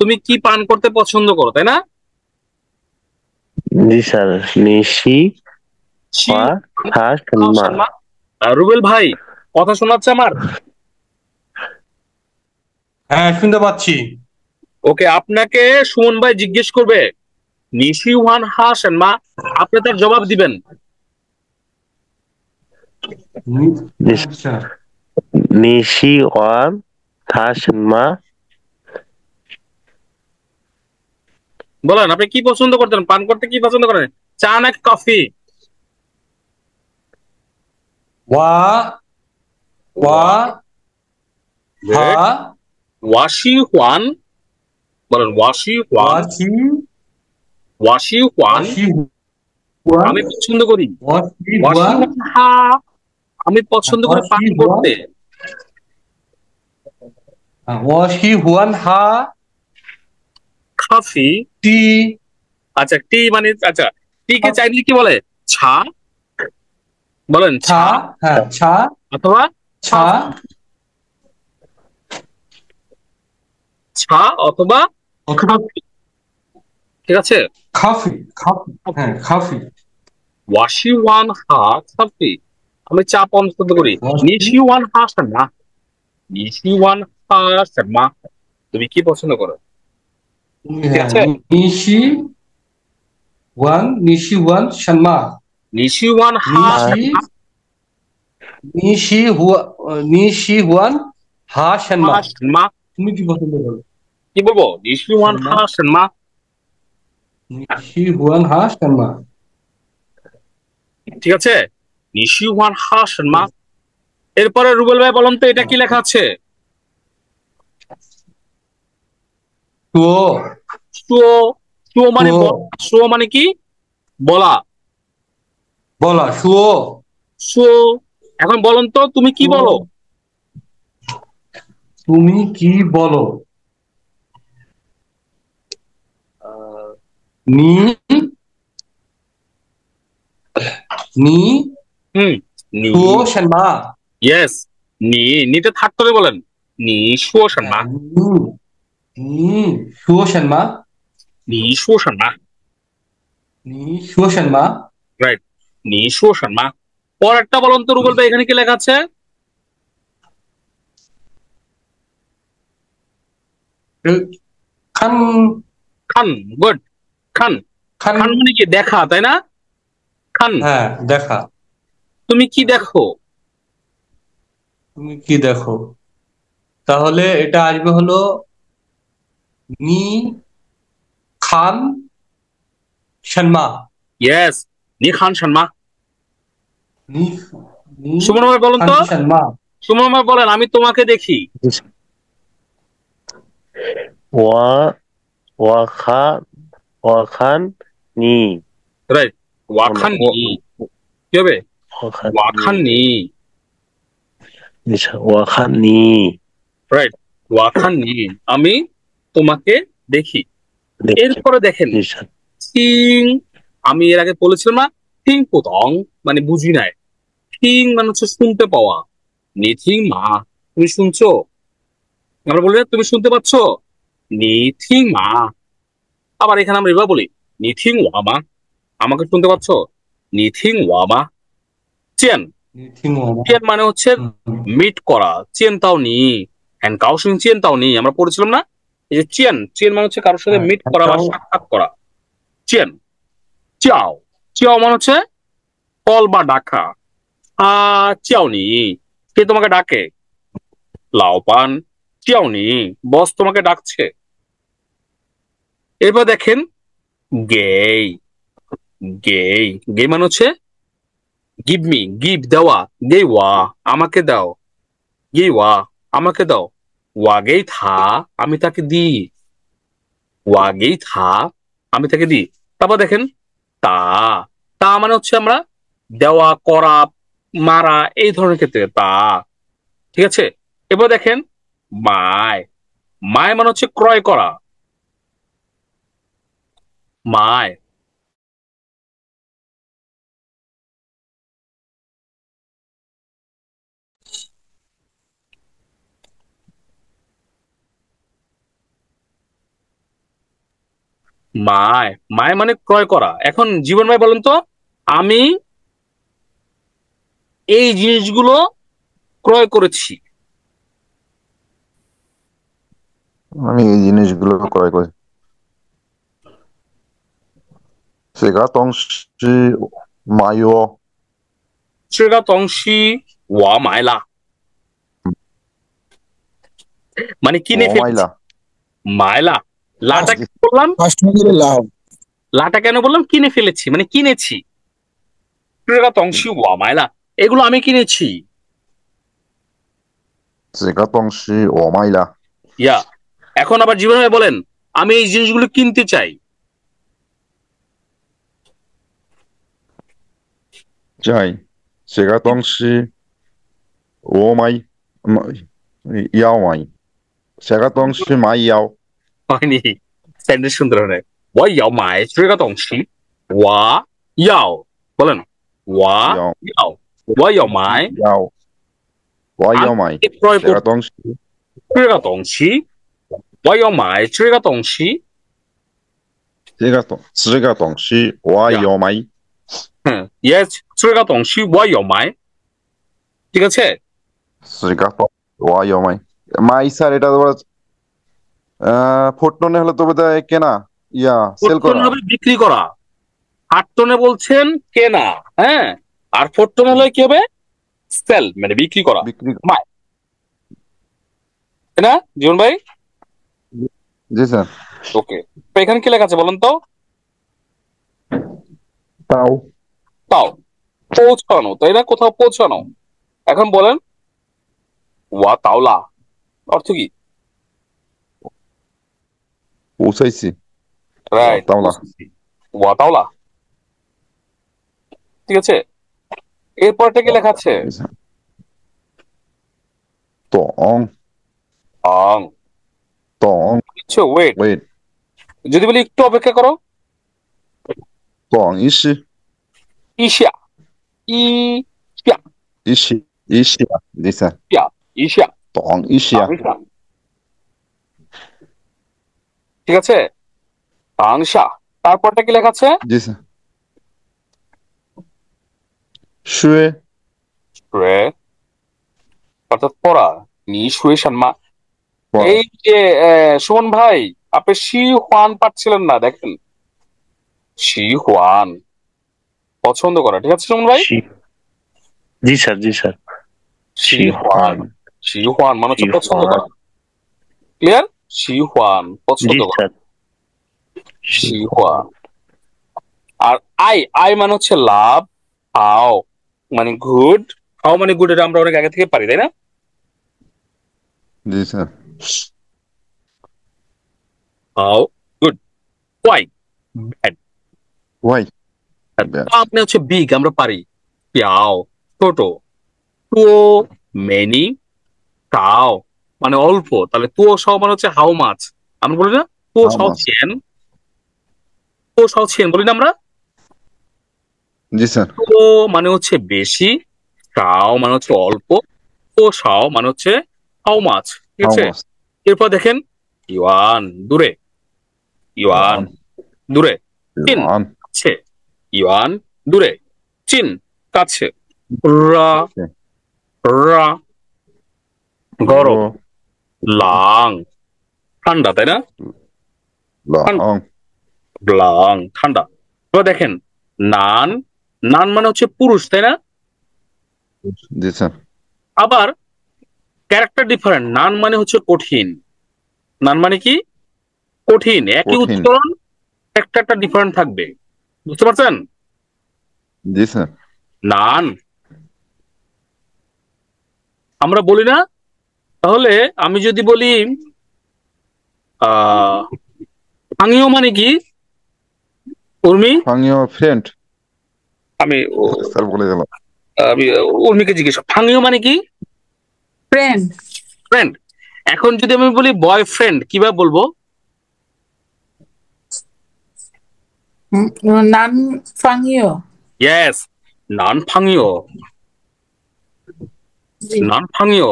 তুমি কি পান করতে পছন্দ করো, তাই না? জি স্যার। নিশি শি হা হা হা শানমা। শানমা। রুবেল ভাই কথা শোনাচ্ছে আমার? হ্যাঁ শুনতে পাচ্ছি। ওকে, আপনাকে সুমন ভাই জিজ্ঞেস করবে নিশি ওয়ান হা শানমা, আপনি তার জবাব দিবেন। আচ্ছা নিশি ওয়ান হা শানমা। বলেন আপনি কি পছন্দ করতেন, পান করতে কি পছন্দ করেন, চা নাকি কফি? ওয়া ওয়া হা ওয়াশি ওয়ান, বলেন washi one, washi washi one washi one আমি পছন্দ করি, ওয়াশি ওয়াশি ওয়ান ওয়ান হা আমি পছন্দ করি পান ওয়াশি করতে। ওয়াশি ওয়ান হা কফি, টি আচ্ছা টি মানে, আচ্ছা টি কে চাইনিজ কি বলে? ছা, বলেন ছা ছা, হ্যাঁ ছা অথবা ছা ছা অথবা অথবা ঠিক আছে। কফি কফি হ্যাঁ কফি ওয়াশি ওয়ান হা কফি, আমি চা পছন্দ করি। নিশি ওয়ান হা শানমা, নিশি ওয়ান হা শানমা, তুমি কি পছন্দ করো? ঠিক আছে। নিশি ওয়ান নিশি ওয়ান শানমা নিশি ওয়ান হা নিশি ওয়ান হা শানমা। শানমা। তুমি কি পছন্দ করো? কি বলবো? নিশি ওয়ান হা শানমা। নিশি ওয়ান হা শানমা। ঠিক আছে, নিশি ওয়ান হা শানমা। এরপরে রুবেল ভাই বলুন তো এটা কি লেখা আছে? শুয়ো। শুয়ো। শুয়ো মানে শুয়ো মানে কি? বলা। বলা শুয়ো। শুয়ো। এখন বলুন তো তুমি কি বলো? তুমি কি বলো? নি নি শুয়ো শানমা। ইয়েস, নিতে থাকতে বলেন। নি শুয়ো শানমা। নি শুয়ো শানমা। নি শুয়ো শানমা। নি শুয়ো শানমা। রাইট, নি শুয়ো শানমা। পরেরটা বলুন তো রুবেল ভাই এখানে কি লেখা আছে? খান। খান। গুড। খান। খান মানে কি? দেখা, তাই না? খান। হ্যাঁ, দেখা। তুমি কি দেখো? তুমি কি দেখো? তাহলে এটা আসবে হলো নি খান শানমা। ইয়েস, নি খান শানমা। নি সুমন ভাই বলুন তো। শানমা। সুমন ভাই বলেন আমি তোমাকে দেখি। ওয়াখান নি। রাইট, ওয়াখান নি। কি হবে? ওয়াখান নি। ওয়াখান নি। রাইট, ওয়াখান নি, আমি তোমাকে দেখি। এরপরে দেখেন থিং। আমি এর আগে বলেছিলাম না, থিং পুতং মানে বুঝি নাই। থিং মানে হচ্ছে শুনতে পাওয়া। নিথিং মা, তুমি শুনছো? আমরা বলি না, তুমি শুনতে পাচ্ছ? নিথিং মা। আবার এখানে আমরা এবার বলি নিথিং ওয়ামা, আমাকে শুনতে পাচ্ছ? নিথিং ওয়ামা। চেন। চেন মানে হচ্ছে মিট করা। চেন তাও নি, হ্যান্ড কাউসিং চেন তাও নি, আমরা পড়েছিলাম না? এই যে চেন, চেন মানে হচ্ছে কারোর সাথে মিট করা বা সাক্ষাৎ করা। চেন। চাও। চাও মানে হচ্ছে কল বা ডাকা। চাও নি, কে তোমাকে ডাকে? লাওপান। চাও নি, বস তোমাকে ডাকছে। এরপর দেখেন গেই। গেই। গে মানে হচ্ছে গিভ মি, গিভ দেওয়া। গেই ওয়া, আমাকে দাও। গেই ওয়া, আমাকে দাও। ওয়া গেই থা, আমি তাকে দিই। ওয়া গেই থা, আমি তাকে দিই। তারপর দেখেন তা। তা মানে হচ্ছে আমরা দেওয়া, করা, মারা, এই ধরনের ক্ষেত্রে তা। ঠিক আছে, এবার দেখেন মায়। মায় মানে হচ্ছে ক্রয় করা। মায়। মায়। মায় মানে ক্রয় করা। এখন জীবন ভাই বলেন তো, আমি এই জিনিসগুলো ক্রয় করেছি। আমি এই জিনিসগুলো ক্রয় করি। 제가 동시 마요. 这个东西我买了 মানে কিনে ফেলেছি। মাইলা। মাইলা। লাটা কেন বললাম? লাটা কেন বললাম? কিনে ফেলেছি মানে কিনেছি। 这个东西我买了， এগুলো আমি কিনেছি। 这个东西我买了。 ইয়া। এখন আবার জীবন ভাই বলেন আমি এই জিনিসগুলো কিনতে চাই। 在这个东西我买要买。这个东西买要。হয়নি, সেন্টেন্স সুন্দর হয়। 我要买这个东西，我要বলেন 我要我要买要我要买这个东西。这个东西我要买这个东西。这个东西我要买。Yes, 这个东西我要买。ঠিক আছে? 这个我要买。মাই স্যার এটা তো ফুটনোনে হলে তো বোধহয় কেনা, ইয়া সেল করা। বিক্রি করা। থার্ড টোনে বলছেন কেনা, হ্যাঁ, আর ফোর্থ টোন হলে কি হবে? সেল, মানে বিক্রি করা, বিক্রি বাই, তাই না জীবন ভাই? জি স্যার ওকে, তো এখানে কি লেখা আছে বলেন তো? তাও তাও, পৌঁছানো, তাই না? কোথাও পৌঁছানো। এখন বলেন ওয়া তাওলা অর্থ কি? পৌঁছাইছি রাইট, তাওলা ওয়া তাওলা। ঠিক আছে, এরপরটা কি লেখা আছে? জি স্যার তং আং, তং ওয়েট, ওয়েট যদি বলি একটু অপেক্ষা করো, তং ইসি ইশিয়া, ইশিয়া, ইসি ইসিয়া জি স্যার ইশিয়া, ইশিয়া, তং ইসিয়া আংশা। ঠিক আছে, আংশা। তারপরটা কি লেখা আছে? জি স্যার শুয়ে রে, অর্থাৎ পড়া, নি শুয়ে শানমা। পড়া। এই যে সুমন ভাই, আপনি শি হুয়ান পাচ্ছিলেন না, দেখেন শি হুয়ান পছন্দ করা। ঠিক আছে সুমন ভাই, জি স্যার জি স্যার শি হুয়ান, শি হুয়ান মানে হচ্ছে পছন্দ করা। ক্লিয়ার? শি হুয়ান পছন্দ জি করা, স্যার শি হুয়ান। আর আই, আই মানে হচ্ছে লাভ, হাও মানে গুড, হাও মানে গুড, এটা আমরা অনেক আগে থেকে পারি, তাই না? জি স্যার হাও গুড, ওয়াই ব্যাড, ওয়াই আপনি হচ্ছে বিগ, আমরা পারি। পিয়াও ছোট, টুও মেনি, তাও মানে অল্প, তাহলে তুও সহ মানে হচ্ছে হাউ মাছ। আমরা বলি না তুও How সহ much? ছিয়েন, তুও সহ ছিয়েন বলি না আমরা? জি স্যার তো মানে হচ্ছে বেশি, তাও মানে হচ্ছে অল্প, ও সাও মানে হচ্ছে হাউ মাছ। ঠিক How আছে, much? এরপর দেখেন ইউয়ান দূরে, ইউয়ান দূরে, চিন Yuan কাছে, ইউয়ান দূরে, চিন কাছে, রা, রা গরম, Ro লাং ঠান্ডা, তাই না? Lang লাং ঠান্ডা। এবার দেখেন নান, নান মানে হচ্ছে পুরুষ, তাই না? জি স্যার আবার ক্যারেক্টার ডিফারেন্ট, নান মানে হচ্ছে কঠিন, নান মানে কি? কঠিন, একই কঠিন উচ্চারণ, একটা ডিফারেন্ট থাকবে, বুঝতে পারছেন? জি স্যার নান আমরা বলি না, তাহলে আমি যদি বলি আঙিও মানে কি উর্মি? ফাংইও ফ্রেন্ড আমি স্যার বলে গেল আমি উর্মিকে জিজ্ঞেস, ফাঙিও মানে কি? Friend friend. এখন যদি আমি বলি বয়ফ্রেন্ড, কিভাবে বলবো? নান ফাংইও ইয়েস, নান ফাঙিও, জি নান ফাঙিও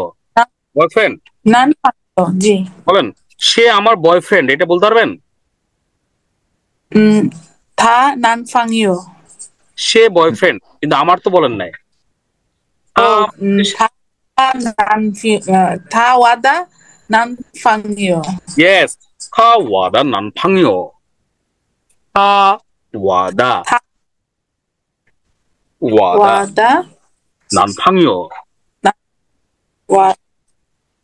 বয়ফ্রেন্ড। নান ফাংইও জি বলেন সে আমার বয়ফ্রেন্ড, এটা বলতে পারবেন? থা নান ফাংইও সে বয়ফ্রেন্ড, কিন্তু আমার তো বলেন নাই। ও থা নান থা ওয়াদা নান ফাংইও ইয়েস, খা ওয়াদা নান ফাঙিও, খা ওয়াদা, থা ওয়াদা ওয়াদা নান ফাঙিও, ওয়া-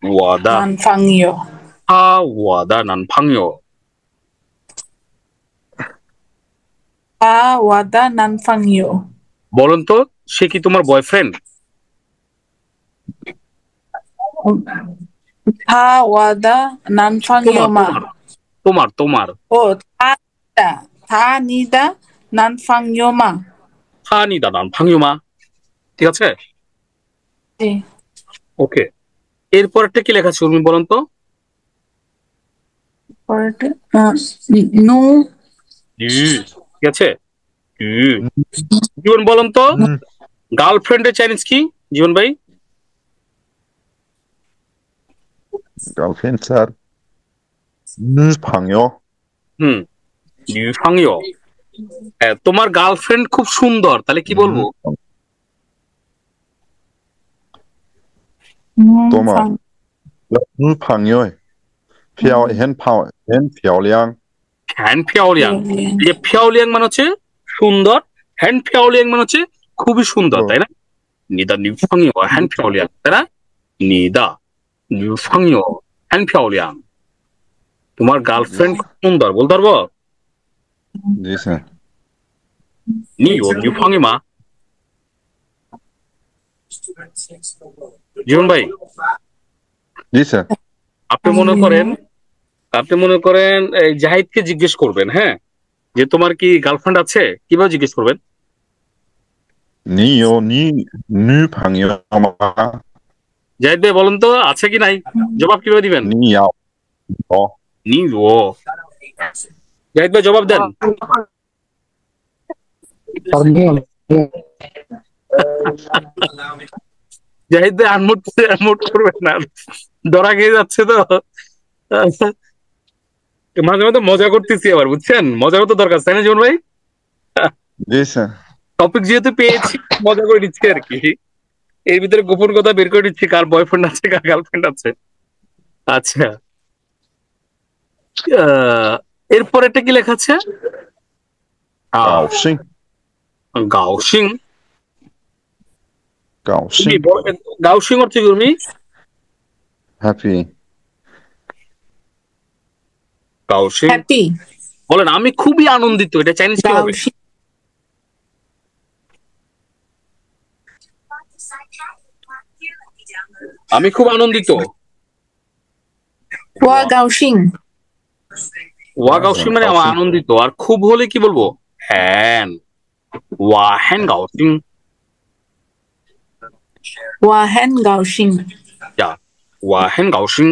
ওয়াদা, নান ফাংইও খা ওয়াদা নান ফাঙিও। থা ওয়াদা নান ফাংইও বলুন তো সে কি তোমার বয়ফ্রেন্ড? থা ওয়াদা নান ফাংইও তোমার মা তোমার তোমার তোমার ও থা নিদা নান ফাংইও মা খা নিদা নান ফাঙিও মা। ঠিক আছে, জি ওকে। এরপর একটা কি লেখা আছে উর্মি বলুন তো? পরেরটা নু ঠিক আছে, জীবন বলুন তো গার্লফ্রেন্ডের চাইনিজ কি জীবন ভাই? গার্লফ্রেন্ড স্যার ফাংইও হুম, ফাঙিও। তোমার গার্লফ্রেন্ড খুব সুন্দর, তাহলে কি বলবো? তোমার ফাংইও হেন ফিয়াওলিয়াং হ্যান ফিয়াওলিয়াং। এই যে ফিয়াওলিয়াং মানে হচ্ছে সুন্দর, হ্যান্ড ফিয়াওলিয়াং মানে হচ্ছে খুবই সুন্দর, তাই না? নিদা নিউফাংইও হ্যান্ড ফিয়াওলিয়াং, তাই না? নিদা নিউফাংইও হ্যান্ড ফিয়াওলিয়াং, তোমার গার্লফ্রেন্ড খুব সুন্দর, বলতে পারবো? জি স্যার। নিও নিউফাংইমা। জীবন ভাই, জি স্যার। আপনি মনে করেন এই জাহিদকে জিজ্ঞেস করবেন, হ্যাঁ, যে তোমার কি গার্লফ্রেন্ড আছে? কিভাবে জিজ্ঞেস করবেন? 你有女朋友吗？ জাহিদ ভাই বলেন তো, আছে কি নাই? জবাব কিভাবে দিবেন?你要哦， নিও। জাহিদ ভাই জবাব দেন। জাহিদ ভাই আনমুট করবেন না, ধরা খেয়ে যাচ্ছে তো। মাঝে মাঝে মজা করতেছি আবার, বুঝছেন? মজারও তো দরকার, তাই না জীবন ভাই? জি স্যার। টপিক যেহেতু পেয়েছি, মজা করে দিচ্ছি আর কি। এর ভিতরে গোপন কথা বের করে দিচ্ছি, কার বয়ফ্রেন্ড আছে কার গার্লফ্রেন্ড আছে। আচ্ছা, এরপর এটা কি লেখা আছে? 高兴 গাওসিং। 高兴 গাওসিং অর্থ কি তুমি? happy গাওসিং হ্যাপি। বলেন আমি খুবই আনন্দিত, এটা চাইনিজ কি হবে? আমি খুব আনন্দিত। 我高兴。 ওয়া গাওসিং মানে আমার আনন্দিত। আর খুব হলে কি বলবো? হ্যান। ওয়া হ্যান গাওসিং। 我很高兴。 ওয়া হ্যান গাওসিং,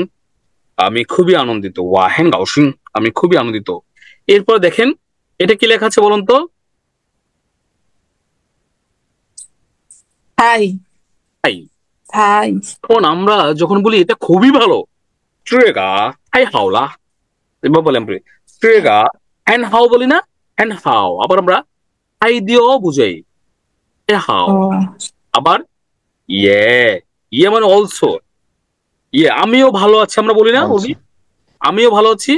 আমি খুবই আনন্দিত। ওয়া হ্যান গাওসিং, আমি খুবই আনন্দিত। এরপর দেখেন এটা কি লেখা আছে বলুন তো? হাই। হাই। হাই। এখন আমরা যখন বলি এটা খুবই ভালো, ট্রেগা হাই হাওলা, এবার বলি আমরা ট্রেগা হ্যান হাও বলি না? হ্যান হাও আবার আমরা হাই দিয়েও বুঝাই, হাও। আবার ইয়ে মানে অলসো, আমিও ভালো আছি আমরা বলি না? বলি আমিও ভালো আছি,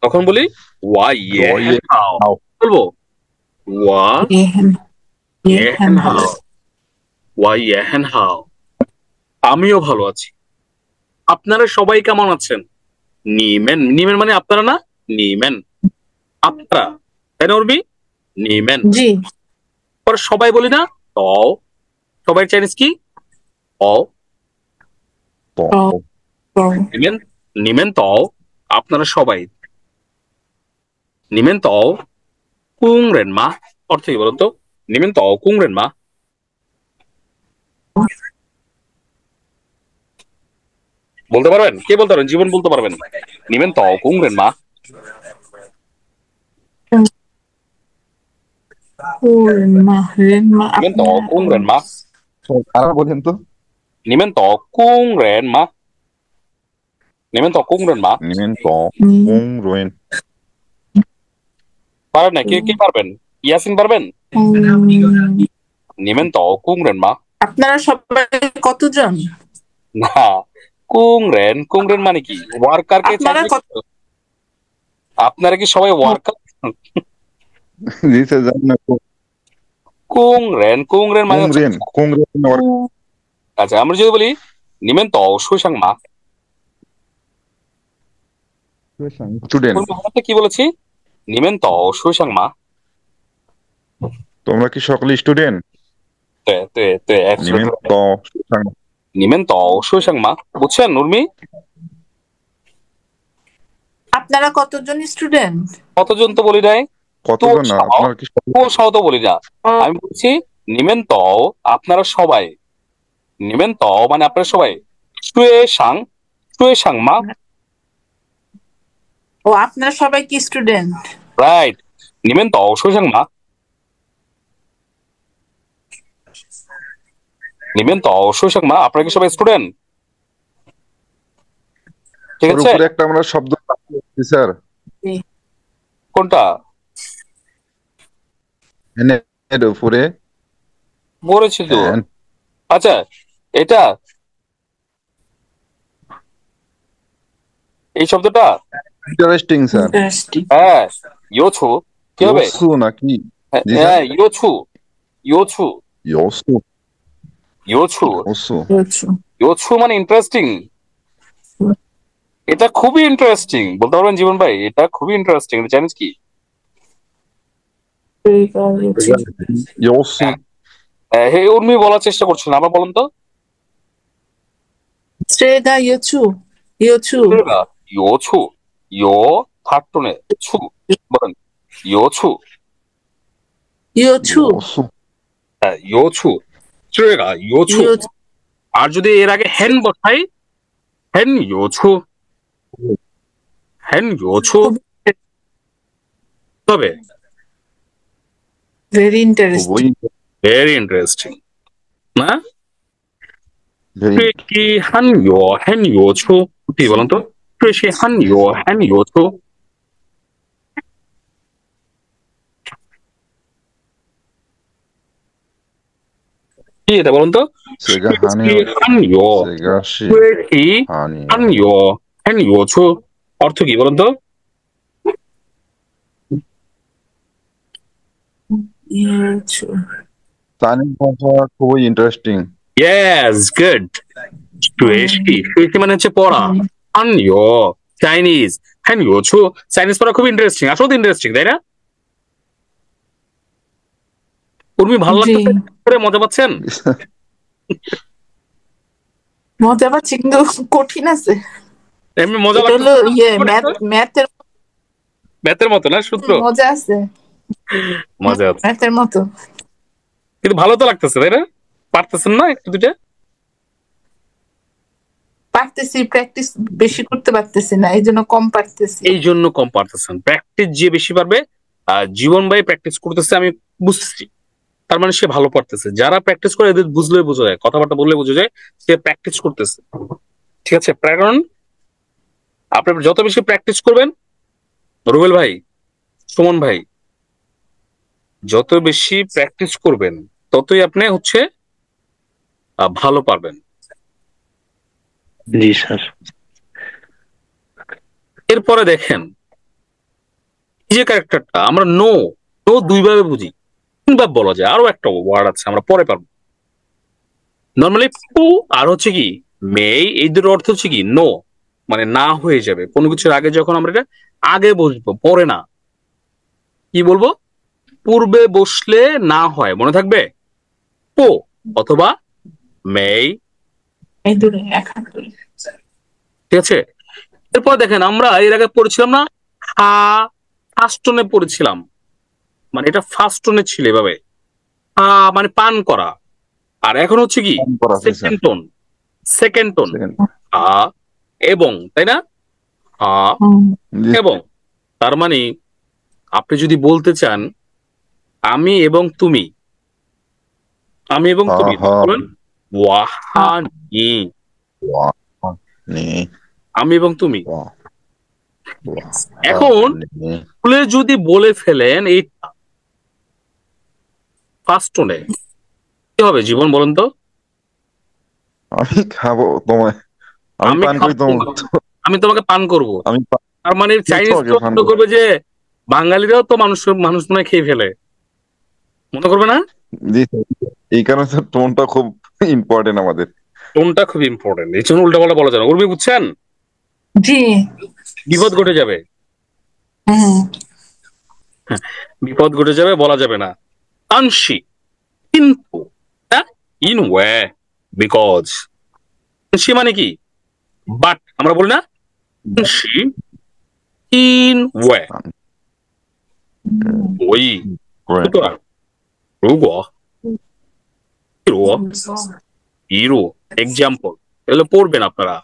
তখন বলি ওয়া ইয়ে হাও। বলবো ওয়া ইয়েহেন হাও, ওয়া ইয়েহেন হাও, আমিও ভালো আছি। আপনারা সবাই কেমন আছেন? নিমেন। নিমেন মানে আপনারা না, নিমেন আপনারা, তাই না উর্মি? নিমেন। জি। পর সবাই বলি না? তও। সবাই চাইনিজ কি? অ। নিমেন। নিমেন তও, আপনারা সবাই। নিমেন তও কুং রেন মা অর্থ কি বলতো? নিমেন তও কুং রেন মা। বলতে পারবেন? কে বলতে পারবেন? জীবন বলতে পারবেন? নিমেন তও কুং রেন মা। নিমেন তও কুং রেন মা। আর বলেন তো। নিমেন তও কুং রেন মা। নিমেন তও কুং রেন মা। নিমেন তও কুং রেন। পারেন না? কে কে পারবেন? ইয়াসিন পারবেন? নিমেন তও কুং রেন মা। আপনারা সবাই কতজন? না, কুং রেন মানে কি? ওয়ার্কার কে আপনারা আপনারা কি সবাই ওয়ার্কার? জি স্যার জানেন না। কুং রেন মানে কুং রেন আচ্ছা, আমরা যদি বলি নিমেন তও সুসাং মা, স্টুডেন্ট। কি বলেছি? নিমেন তও সুসাং মা। তোমরা কি সকলে স্টুডেন্ট? নিমেন তও সুসাং। নিমেন তও সুসাং মা, বুঝছেন উর্মি? আপনারা কতজন স্টুডেন্ট? কতজন তো বলি নাই, কতজন না, আপনারা কি সহ তো বলি না। আমি বলছি নিমেন তও আপনারা সবাই। নিমেন তও মানে আপনারা সবাই। শুয়ে সাং মা। ও আপনারা সবাই কি স্টুডেন্ট? রাইট। নিমেন তও শুয়ে সাং মা। নিমেন তও শুয়ে সাং মা, আপনারা কি সবাই স্টুডেন্ট? ঠিক আছে। উপরে একটা আমরা শব্দ পাচ্ছি স্যার। কোনটা? এর উপরে বলেছি তো। আচ্ছা, এটা এই শব্দটা ইন্টারেস্টিং স্যার। ইন্টারেস্টিং। হ্যাঁ, ইয়োছু কি হবে? ইয়োসু নাকি? হ্যাঁ, জি স্যার। ইয়োছু ইয়োছু ইয়োসু ইয়োছু ইয়োসু ইয়োছু। ইয়োছু মানে ইন্টারেস্টিং। এটা খুবই ইন্টারেস্টিং, বলতে পারবেন জীবন ভাই? এটা খুবই ইন্টারেস্টিং। এটা জানিস কি? ইয়োছু। ইয়োসু হে উর্মি বলার চেষ্টা করছিলেন, আবার বলুন তো। শ্রেগা ইয়োছু। ইয়োছু। ইয়োছু, ইয়ো থার্ড টোনে, ছু বলেন, ইয়োছু ইয়োছু। ইয়োসু ইয়োছু শ্রেগা ইয়োছু। ইয়োছু। আর যদি এর আগে হেন বসাই, হেন ইয়োছু, হেন ইয়োছু তবে ভেরি ইন্টারেস্টিং। খুবই ভেরি ইন্টারেস্টিং না? ভেরি কি হান ইয়ো হেন ইয়োছু কি বলুন তো? সে হান ইয়ো হেন ইয়োছু। কি এটা বলুন তো? সেগা হানিও হান ইয়ো সেগা শি কি হানিও হান ইয়ো হেন ইয়োছু অর্থ কি বলুন তো? ইয়োছু। চাইনিজ ভাষা খুবই ইন্টারেস্টিং। Yes, good. সুয়েশি, সুয়েশি মানে হচ্ছে পড়া। হানইয়ো চাইনিজ, হানইয়ো ছু চাইনিজ পড়া খুব ইন্টারেস্টিং, আসলে ইন্টারেস্টিং, তাই না? উর্মি ভালো জি। লাগতেছে? মজা পাচ্ছেন? মজা পাচ্ছি কিন্তু কঠিন আছে। এমনি মজা এটা হলো লাগতেছে? ম্যাথের ম্যাথের মতো না সূত্র? মজা আছে। মজা আছে, ম্যাথের মতো। কিন্তু ভালো তো লাগতেছে, তাই না? পারতেছেন না একটু দুটা? পারতেছি, প্র্যাকটিস বেশি করতে পারতেছি না, এই জন্য কম পারতেছি। এই জন্য কম পারতেছেন। প্র্যাকটিস যে বেশি পারবে, জীবন ভাই প্র্যাকটিস করতেছে আমি বুঝছি, তার মানে সে ভালো পারতেছে। যারা প্র্যাকটিস করে এদের বুঝলে বোঝা যায়, কথাবার্তা বললে বোঝা যায় সে প্র্যাকটিস করতেছে। ঠিক আছে, কারণ আপনি যত বেশি প্র্যাকটিস করবেন, রুবেল ভাই, সুমন ভাই, যত বেশি প্র্যাকটিস করবেন ততই আপনি হচ্ছে ভালো পারবেন। জি স্যার। এরপরে দেখেন, এই যে ক্যারেক্টারটা আমরা নো নো দুইভাবে বুঝি, তিনভাবে বলা যায়। আরো একটা ওয়ার্ড আছে, আমরা পরে পারবো। নর্মালি পু আর হচ্ছে কি মেই, এই দুটোর অর্থ হচ্ছে কি নো, মানে না হয়ে যাবে কোনো কিছুর আগে। যখন আমরা এটা আগে বসবো, পরে না, কি বলবো? পূর্বে বসলে না হয়, মনে থাকবে? পো অথবা মেই। এই দূরে এক হাত দূরে। ঠিক আছে, এরপর দেখেন আমরা এর আগে পড়েছিলাম না, হা ফার্স্ট টোনে পড়েছিলাম, মানে এটা ফার্স্ট টোনে ছিল এভাবে, হা মানে পান করা। আর এখন হচ্ছে কি পান করা, জি স্যার। Second tone, second tone, second হা এবং, তাই না? হা জি এবং, তার মানে আপনি যদি বলতে চান আমি এবং তুমি, আমি এবং হা তুমি, হা বলুন ওয়াহানি, ওয়া নি আমি এবং তুমি। ওয়া ওয়া এখন নি। ভুলে যদি বলে ফেলেন এই ফার্স্ট টোনে, কি হবে জীবন বলেন তো? আমি খাবো তোমায়, আমি আমি পান করি খাবো, আমি তোমাকে পান করব। আমি তার মানে চাইনিজ তোমাকে তো পান মনে করবো। করবে যে বাঙালিরাও তো মানুষ মানুষ মনে হয় খেয়ে ফেলে, মনে করবে না? জি স্যার, এই কারণে তো টোনটা খুব ইম্পর্টেন্ট আমাদের। টোনটা খুব ইম্পর্টেন্ট, এই জন্য উল্টাপাল্টা বলা যায় না। উর্মি বুঝছেন? জি। বিপদ ঘটে যাবে, বিপদ ঘটে যাবে, বলা যাবে না। আংশি কিন্তু, ইন ওয়ে, বিকজ। আংশি মানে কি? বাট আমরা বলি না আংশি ইন ওয়ে, ওই সুতরাং, 如果例如ইরো এক্সাম্পল, এগুলো পড়বেন আপনারা।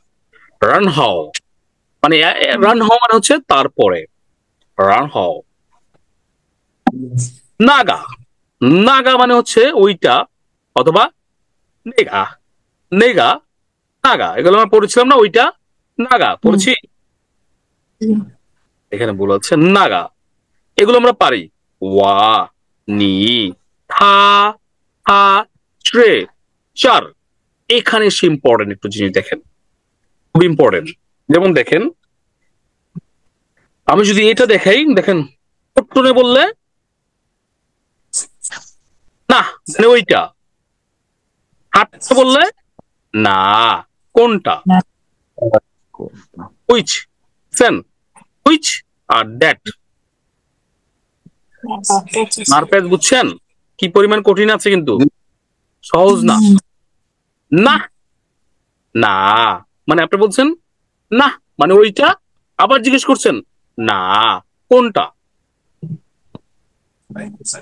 রান হাও মানে, রান হাও মানে হচ্ছে তারপরে, রান হাও। নাগা, নাগা মানে হচ্ছে ওইটা, অথবা নেগা, নেগা, নাগা, এগুলো আমরা পড়েছিলাম না? ওইটা নাগা পড়েছি, এখানে বলা হচ্ছে নাগা। এগুলো আমরা পারি। ওয়া, নি, থা, থা, ট্রে, চার। এখানে এসে ইম্পর্টেন্ট একটু জিনিস দেখেন, খুব ইম্পর্টেন্ট। যেমন দেখেন, আমি যদি এটা দেখাই, দেখেন টোনে বললে না মানে ওইটা, হাঁটতে বললে না কোনটা, হুইচ সেন হুইচ আর দ্যাট। মারপ্যাচ বুঝছেন কি পরিমাণ কঠিন আছে, কিন্তু সহজ না। না না মানে আপনি বলছেন না মানে ওইটা, আবার জিজ্ঞেস করছেন না কোনটা,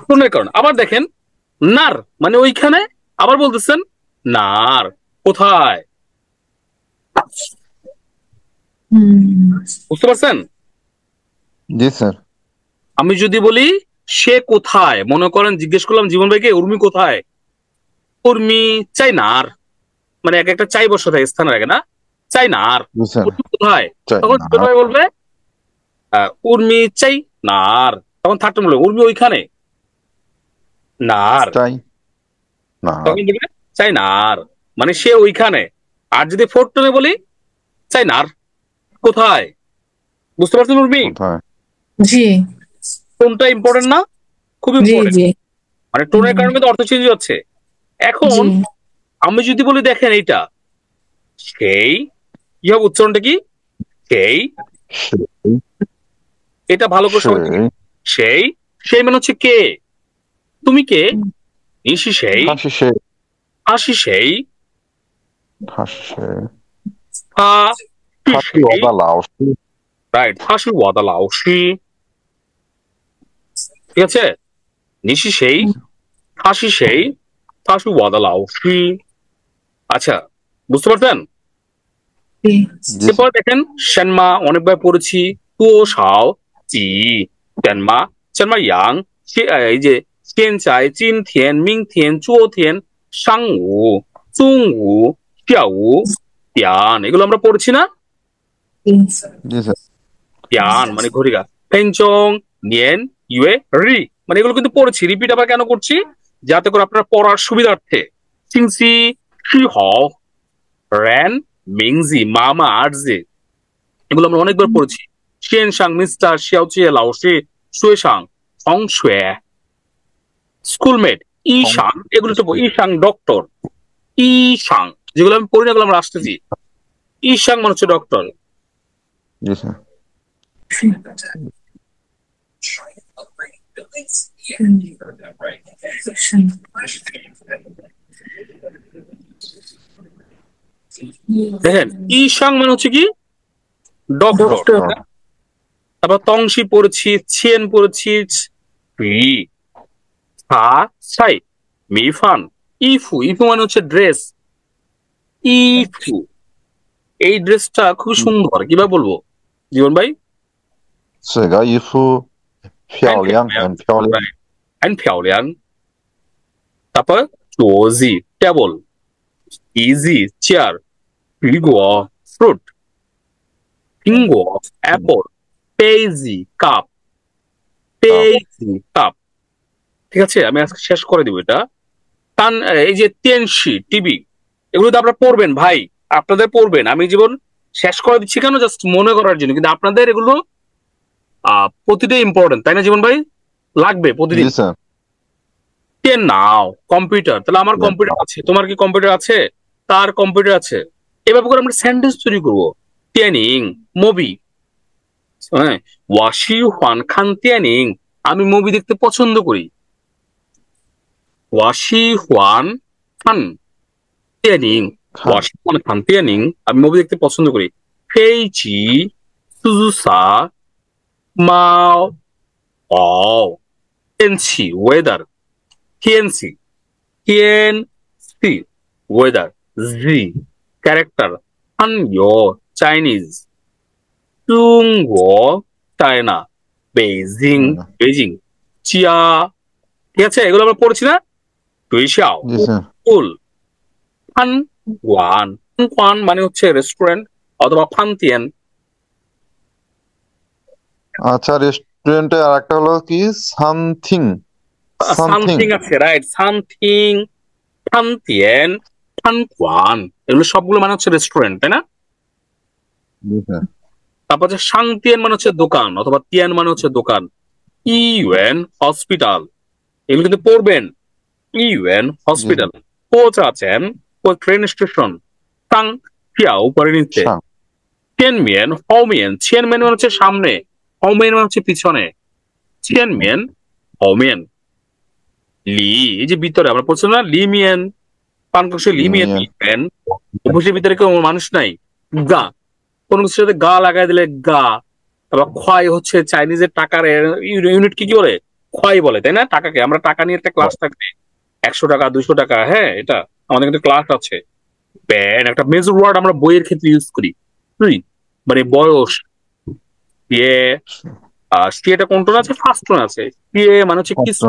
কোনের কারণ। আবার দেখেন নার মানে ওইখানে, আবার বলতেছেন নার কোথায়, বুঝতে পারছেন? জি স্যার। আমি যদি বলি সে কোথায়, মনে করেন জিজ্ঞেস করলাম জীবন ভাইকে উর্মি কোথায়, উর্মি চাই নার, মানে এক একটা চাই বসে থাকে স্থানের আগে না, চাই নার, জি স্যার। উর্মি কোথায়, চাই তখন নার। জীবন ভাই বলবে উর্মি চাই নার, তখন থার্ড বলবে উর্মি ওইখানে নার, চাই নার। তখন বলবে চাই নার মানে সে ওইখানে। আর যদি ফোর্থ টোনে বলি চাই নার কোথায়, বুঝতে পারছেন উর্মি? কোথায়? জি টোনটা ইম্পর্টেন্ট না, খুব জি ইম্পর্টেন্ট, জি মানে টোনের কারণে কিন্তু অর্থ চেঞ্জ হচ্ছে। এখন জি আমি যদি বলি দেখেন এইটা সেই, কি হবে উচ্চারণটা কি, সেই, সেই এটা ভালো করে সবাই সেই সেই, সেই মানে হচ্ছে কে, তুমি কে, নিশি সেই, হাসি সেই হাসি সেই, হাসি হা হাসি ওদা লাউসি। রাইট, হাসি ওয়াদা লাউসি, ঠিক আছে, নিশি সেই, হাসি সেই, হাসি ওয়াদা লাউসি। আচ্ছা বুঝতে পারছেন? জি জি এরপর দেখেন সেনমা অনেকবার পড়েছি, তুও সাও জি সেনমা, সেনমা ইয়াং, এই যে 现在今天明天昨天上午中午下午ইয়ান, এগুলো আমরা পড়ছি না? জি স্যার। ইয়ান মানে ঘড়িকা, ফেনচং নিয়েন ইউয়ে রি মানে এগুলো কিন্তু পড়ছি, রিপিট আবার কেন করছি, যাতে করে আপনার পড়ার সুবিধার্থে। সিংসি শি হও রেন মিংজি মামা আরজে, এগুলো আমরা অনেকবার পড়েছি। শিয়েন সাং মিস্টার শিয়াও চিয়ে লাও শি শুয়ে সাং হং শুয়ে স্কুলমেট, ই সাং এগুলো তো ই সাং ডক্টর, ই সাং যেগুলো আমি পড়ি না এগুলো আমরা আসতেছি, ই সাং মানে হচ্ছে ডক্টর। জি স্যার। দেখেন ই সাং মানে হচ্ছে কি ডক্টর। ডক্টর তারপর তংশি পড়েছি, ছিয়েন পড়েছি, ই সা সাই মিফান, ইফু, ইফু মানে হচ্ছে ড্রেস, ইফু এই ড্রেসটা খুব সুন্দর, কিভাবে বলবো জীবন ভাই? 这个衣服漂亮，很漂亮。 很漂亮。তারপর চোজি টেবল, ইজি চেয়ার, 苹果 ফ্রুট, 苹果 অ্যাপল, পেইজি কাপ, পেইজি কাপ, ঠিক আছে আমি আজকে শেষ করে দিব এটা। তান এই যে তেনশি টিভি, এগুলো তো আপনারা পড়বেন ভাই, আপনাদের পড়বেন, আমি জীবন শেষ করে দিচ্ছি কেন, জাস্ট মনে করার জন্য, কিন্তু আপনাদের এগুলো প্রতিটা ইম্পর্টেন্ট, তাই না জীবন ভাই? লাগবে প্রতিদিন। জি স্যার। টেন নাও কম্পিউটার, তাহলে আমার কম্পিউটার আছে, তোমার কি কম্পিউটার আছে, তার কম্পিউটার আছে, এভাবে করে আমরা সেন্টেন্স তৈরি করবো। টেনিং মুভি, হ্যাঁ, ওয়াশি হুয়ান খান টেনিং, আমি মুভি দেখতে পছন্দ করি, ওয়াশি হুয়ান খান টেনিং, ওয়াশি হুয়ান খান টেনিং, আমি মুভি দেখতে পছন্দ করি। পেইজি সুজুসা মাও ও, তেনছি weather, 天气，天气 weather, Z character, 韩国 Chinese, 中国 China, Beijing Beijing, 家，ঠিক আছে এগুলো আমরা পড়ছি না? 学校 জি স্যার। স্কুল, 餐馆餐馆মানে হচ্ছে রেস্টুরেন্ট অথবা ফান্তিয়ান। আচ্ছা রেস্টুরেন্টে আর একটা হলো কি সামথিং। সামথিং আছে, রাইট, সামথিং, ফান্তিয়ান, ফানকুয়ান, এগুলো সবগুলো মানে হচ্ছে রেস্টুরেন্ট, তাই না? জি স্যার। তারপর হচ্ছে শাংতিয়ান মানে হচ্ছে দোকান, অথবা তিয়ান মানে হচ্ছে দোকান। ইউএন হসপিটাল, এগুলো কিন্তু পড়বেন। ইউএন জি হসপিটাল। কোচ আছেন, কোচ ট্রেন স্টেশন। সাং ফিয়াও পরে নিতে। স্যার চেনমিয়ান হমিয়ান, চেনমিয়ান মানে হচ্ছে সামনে, হমিয়ান মানে হচ্ছে পিছনে। চেনমিয়ান হমিয়ান। লি, এই যে ভিতরে আমরা বলছিলাম না লিমিয়ান, পানকোষে লিমিয়ান লিমিয়ান লিখবেন। অবশ্যই ভিতরে কেউ মানুষ নাই। গা, কোন কিছুর সাথে গা লাগাই দিলে গা। তারপর খয় হচ্ছে চাইনিজের টাকার ইউনিট কি কি বলে, খয় বলে, তাই না? টাকাকে আমরা টাকা নিয়ে একটা ক্লাস থাকবে, 100 টাকা 200 টাকা, হ্যাঁ এটা আমাদের কিন্তু ক্লাস আছে। প্যান একটা মেজর ওয়ার্ড আমরা বইয়ের ক্ষেত্রে ইউজ করি, বুঝলি? মানে বয়স, ইয়ে এটা কোন টোন আছে, ফার্স্ট টোন আছে। ইয়ে মানে হচ্ছে কিছু,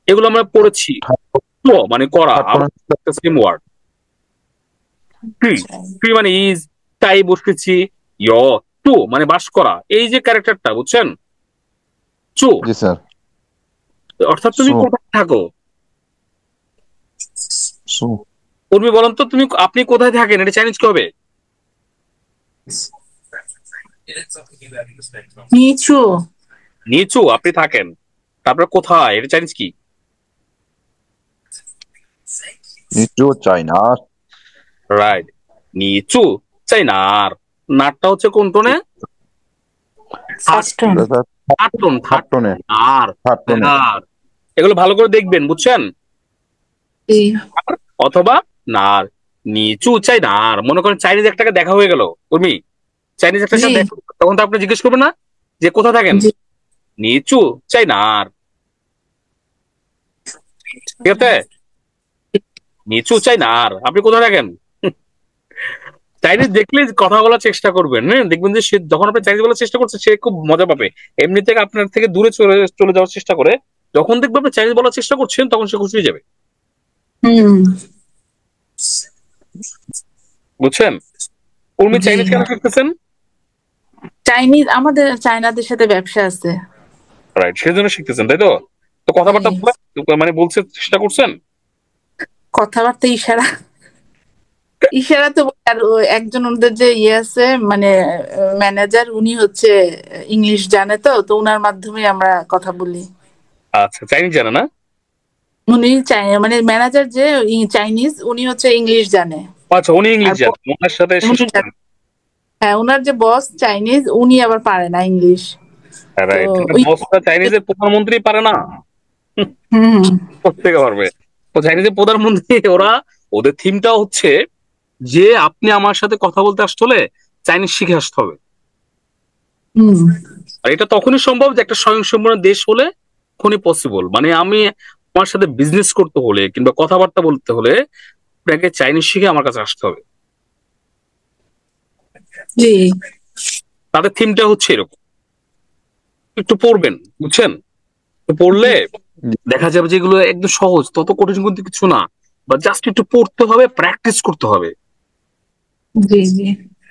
এগুলো আমরা পড়েছি। তো মানে করা, সেম ওয়ার্ড। ট্রি, ট্রি মানে ইজ, তাই বসতেছি। য়, টু মানে বাস করা, এই যে ক্যারেক্টারটা বুঝছেন, চু জি স্যার অর্থাৎ তুমি সু কোথায় থাকো। সু উর্মি বলেন তো, তুমি আপনি কোথায় থাকেন, এটা চাইনিজ কি হবে? নিচু, নিচু, আপনি থাকেন। তারপরে কোথায়, এটা চাইনিজ কি? নিচু চাইনা রাইট, নিচু চাই নার। নারটা হচ্ছে কোন টোনে? First tone. Third tone, third tone. থার্টনে আর থার্টনে আর এগুলো ভালো করে দেখবেন, বুঝছেন? জি অথবা নার, নিচু চাই নার। মনে করেন চাইনিজ একটাকে দেখা হয়ে গেল, উর্মি চাইনিজ একটা জি সাথে দেখা, তখন তো আপনি জিজ্ঞেস করবেন না যে কোথায় থাকেন, জি নিচু চাই নার, ঠিক আছে? নিচু চাই নার, আপনি কোথায় থাকেন? চাইনিজ দেখলে কথা বলার চেষ্টা করবেন, হ্যাঁ দেখবেন যে সে যখন আপনি চাইনিজ বলার চেষ্টা করছে সে খুব মজা পাবে। এমনি থেকে আপনার থেকে দূরে চলে চলে যাওয়ার চেষ্টা করে, যখন দেখবে আপনি চাইনিজ বলার চেষ্টা করছেন তখন সে খুশি হয়ে যাবে, হুম বুঝছেন? উর্মি জি। চাইনিজ কেন শিখতেছেন? চাইনিজ, আমাদের চায়নাদের সাথে ব্যবসা আছে। রাইট, সেজন্য শিখতেছেন, তাই তো? তো কথাবার্তা জি। মানে বলতে চেষ্টা করছেন? কথাবার্তা ইশারা, ইশারা তো আর একজন ওদের যে ইয়ে আছে মানে ম্যানেজার, উনি হচ্ছে ইংলিশ জানে, তো তো উনার মাধ্যমে আমরা কথা বলি। আচ্ছা, চাইনিজ জানে না? উনি মানে ম্যানেজার যে চাইনিজ, উনি হচ্ছে ইংলিশ জানে। আচ্ছা, উনি ইংলিশ আর জানেন, ওনার সাথে উনি হ্যাঁ, উনার যে বস চাইনিজ, উনি আবার পারে না ইংলিশ। তো রাইট, ওই বসটা চাইনিজের প্রধানমন্ত্রী পারে না, হুম থেকে পারবে? তো চাইনিজের প্রধানমন্ত্রী ওরা, ওদের থিমটা হচ্ছে যে আপনি আমার সাথে কথা বলতে আসতে হলে চাইনিজ শিখে আসতে হবে। হুম আর এটা তখনই সম্ভব যে একটা স্বয়ংসম্পূর্ণ দেশ হলে তখনই পসিবল। মানে আমি আমার সাথে বিজনেস করতে হলে কিংবা কথাবার্তা বলতে হলে আপনাকে চাইনিজ শিখে আমার কাছে আসতে হবে। জি তাদের থিমটা হচ্ছে এরকম, একটু পড়বেন, বুঝছেন? তো পড়লে দেখা যাবে যে এগুলো একদম সহজ, তত কঠিন কিন্তু কিছু না, বা জাস্ট একটু পড়তে হবে, প্র্যাকটিস করতে হবে, জি জি।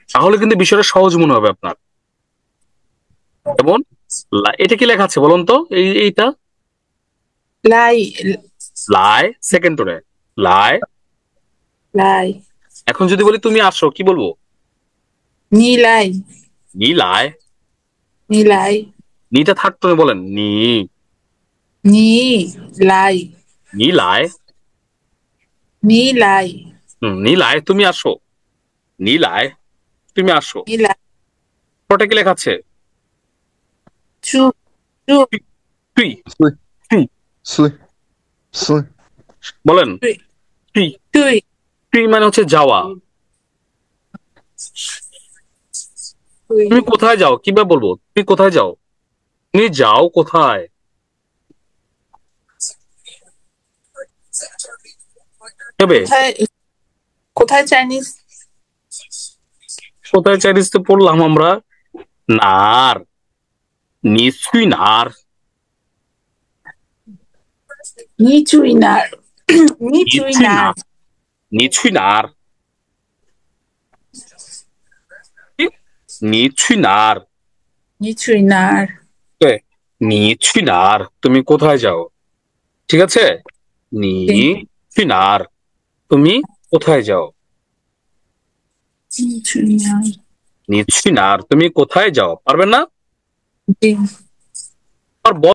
তাহলে কিন্তু বিষয়টা সহজ মনে হবে আপনার। যেমন এটা কি লেখা আছে বলুন তো, এইটা লাই, লাই, সেকেন্ড টোনে লাই। লাই, এখন যদি বলি তুমি আসো, কি বলবো? নীলাই, নি লাই। নীলাই, নিটা থার্ড টোনে বলেন, নি, নি লাই, নি লাই। নীলাই, নি লাই, তুমি আসো। নি লাই, তুমি আসো। নীলাই, ওটা কি লেখা আছে? চু, চু, তুই, সুই তুই সুই সুই বলেন। তুই, তুই, তুই, তুই মানে হচ্ছে যাওয়া। তুই। তুমি কোথায় যাও, কিভাবে বলবো? তুমি কোথায় যাও, তুমি যাও কোথায়? হবে কোথায়, কোথায় চাইনিজ? কোথায় চাইনিজ তো পড়লাম আমরা, নার, নিশ্চয়ই নার। নিচুই নার, নিচুই নিশ্চয়ই নার, নার, নিছুই নার, নিছুই নার, নিচুই নার। নিছুই নার। তুমি কোথায় যাও, ঠিক আছে? নিছুই নার, তুমি কোথায় যাও? নিচুই নার। নিচ্ছি না। আর তুমি কোথায় যাও? পারবেন না? জি আর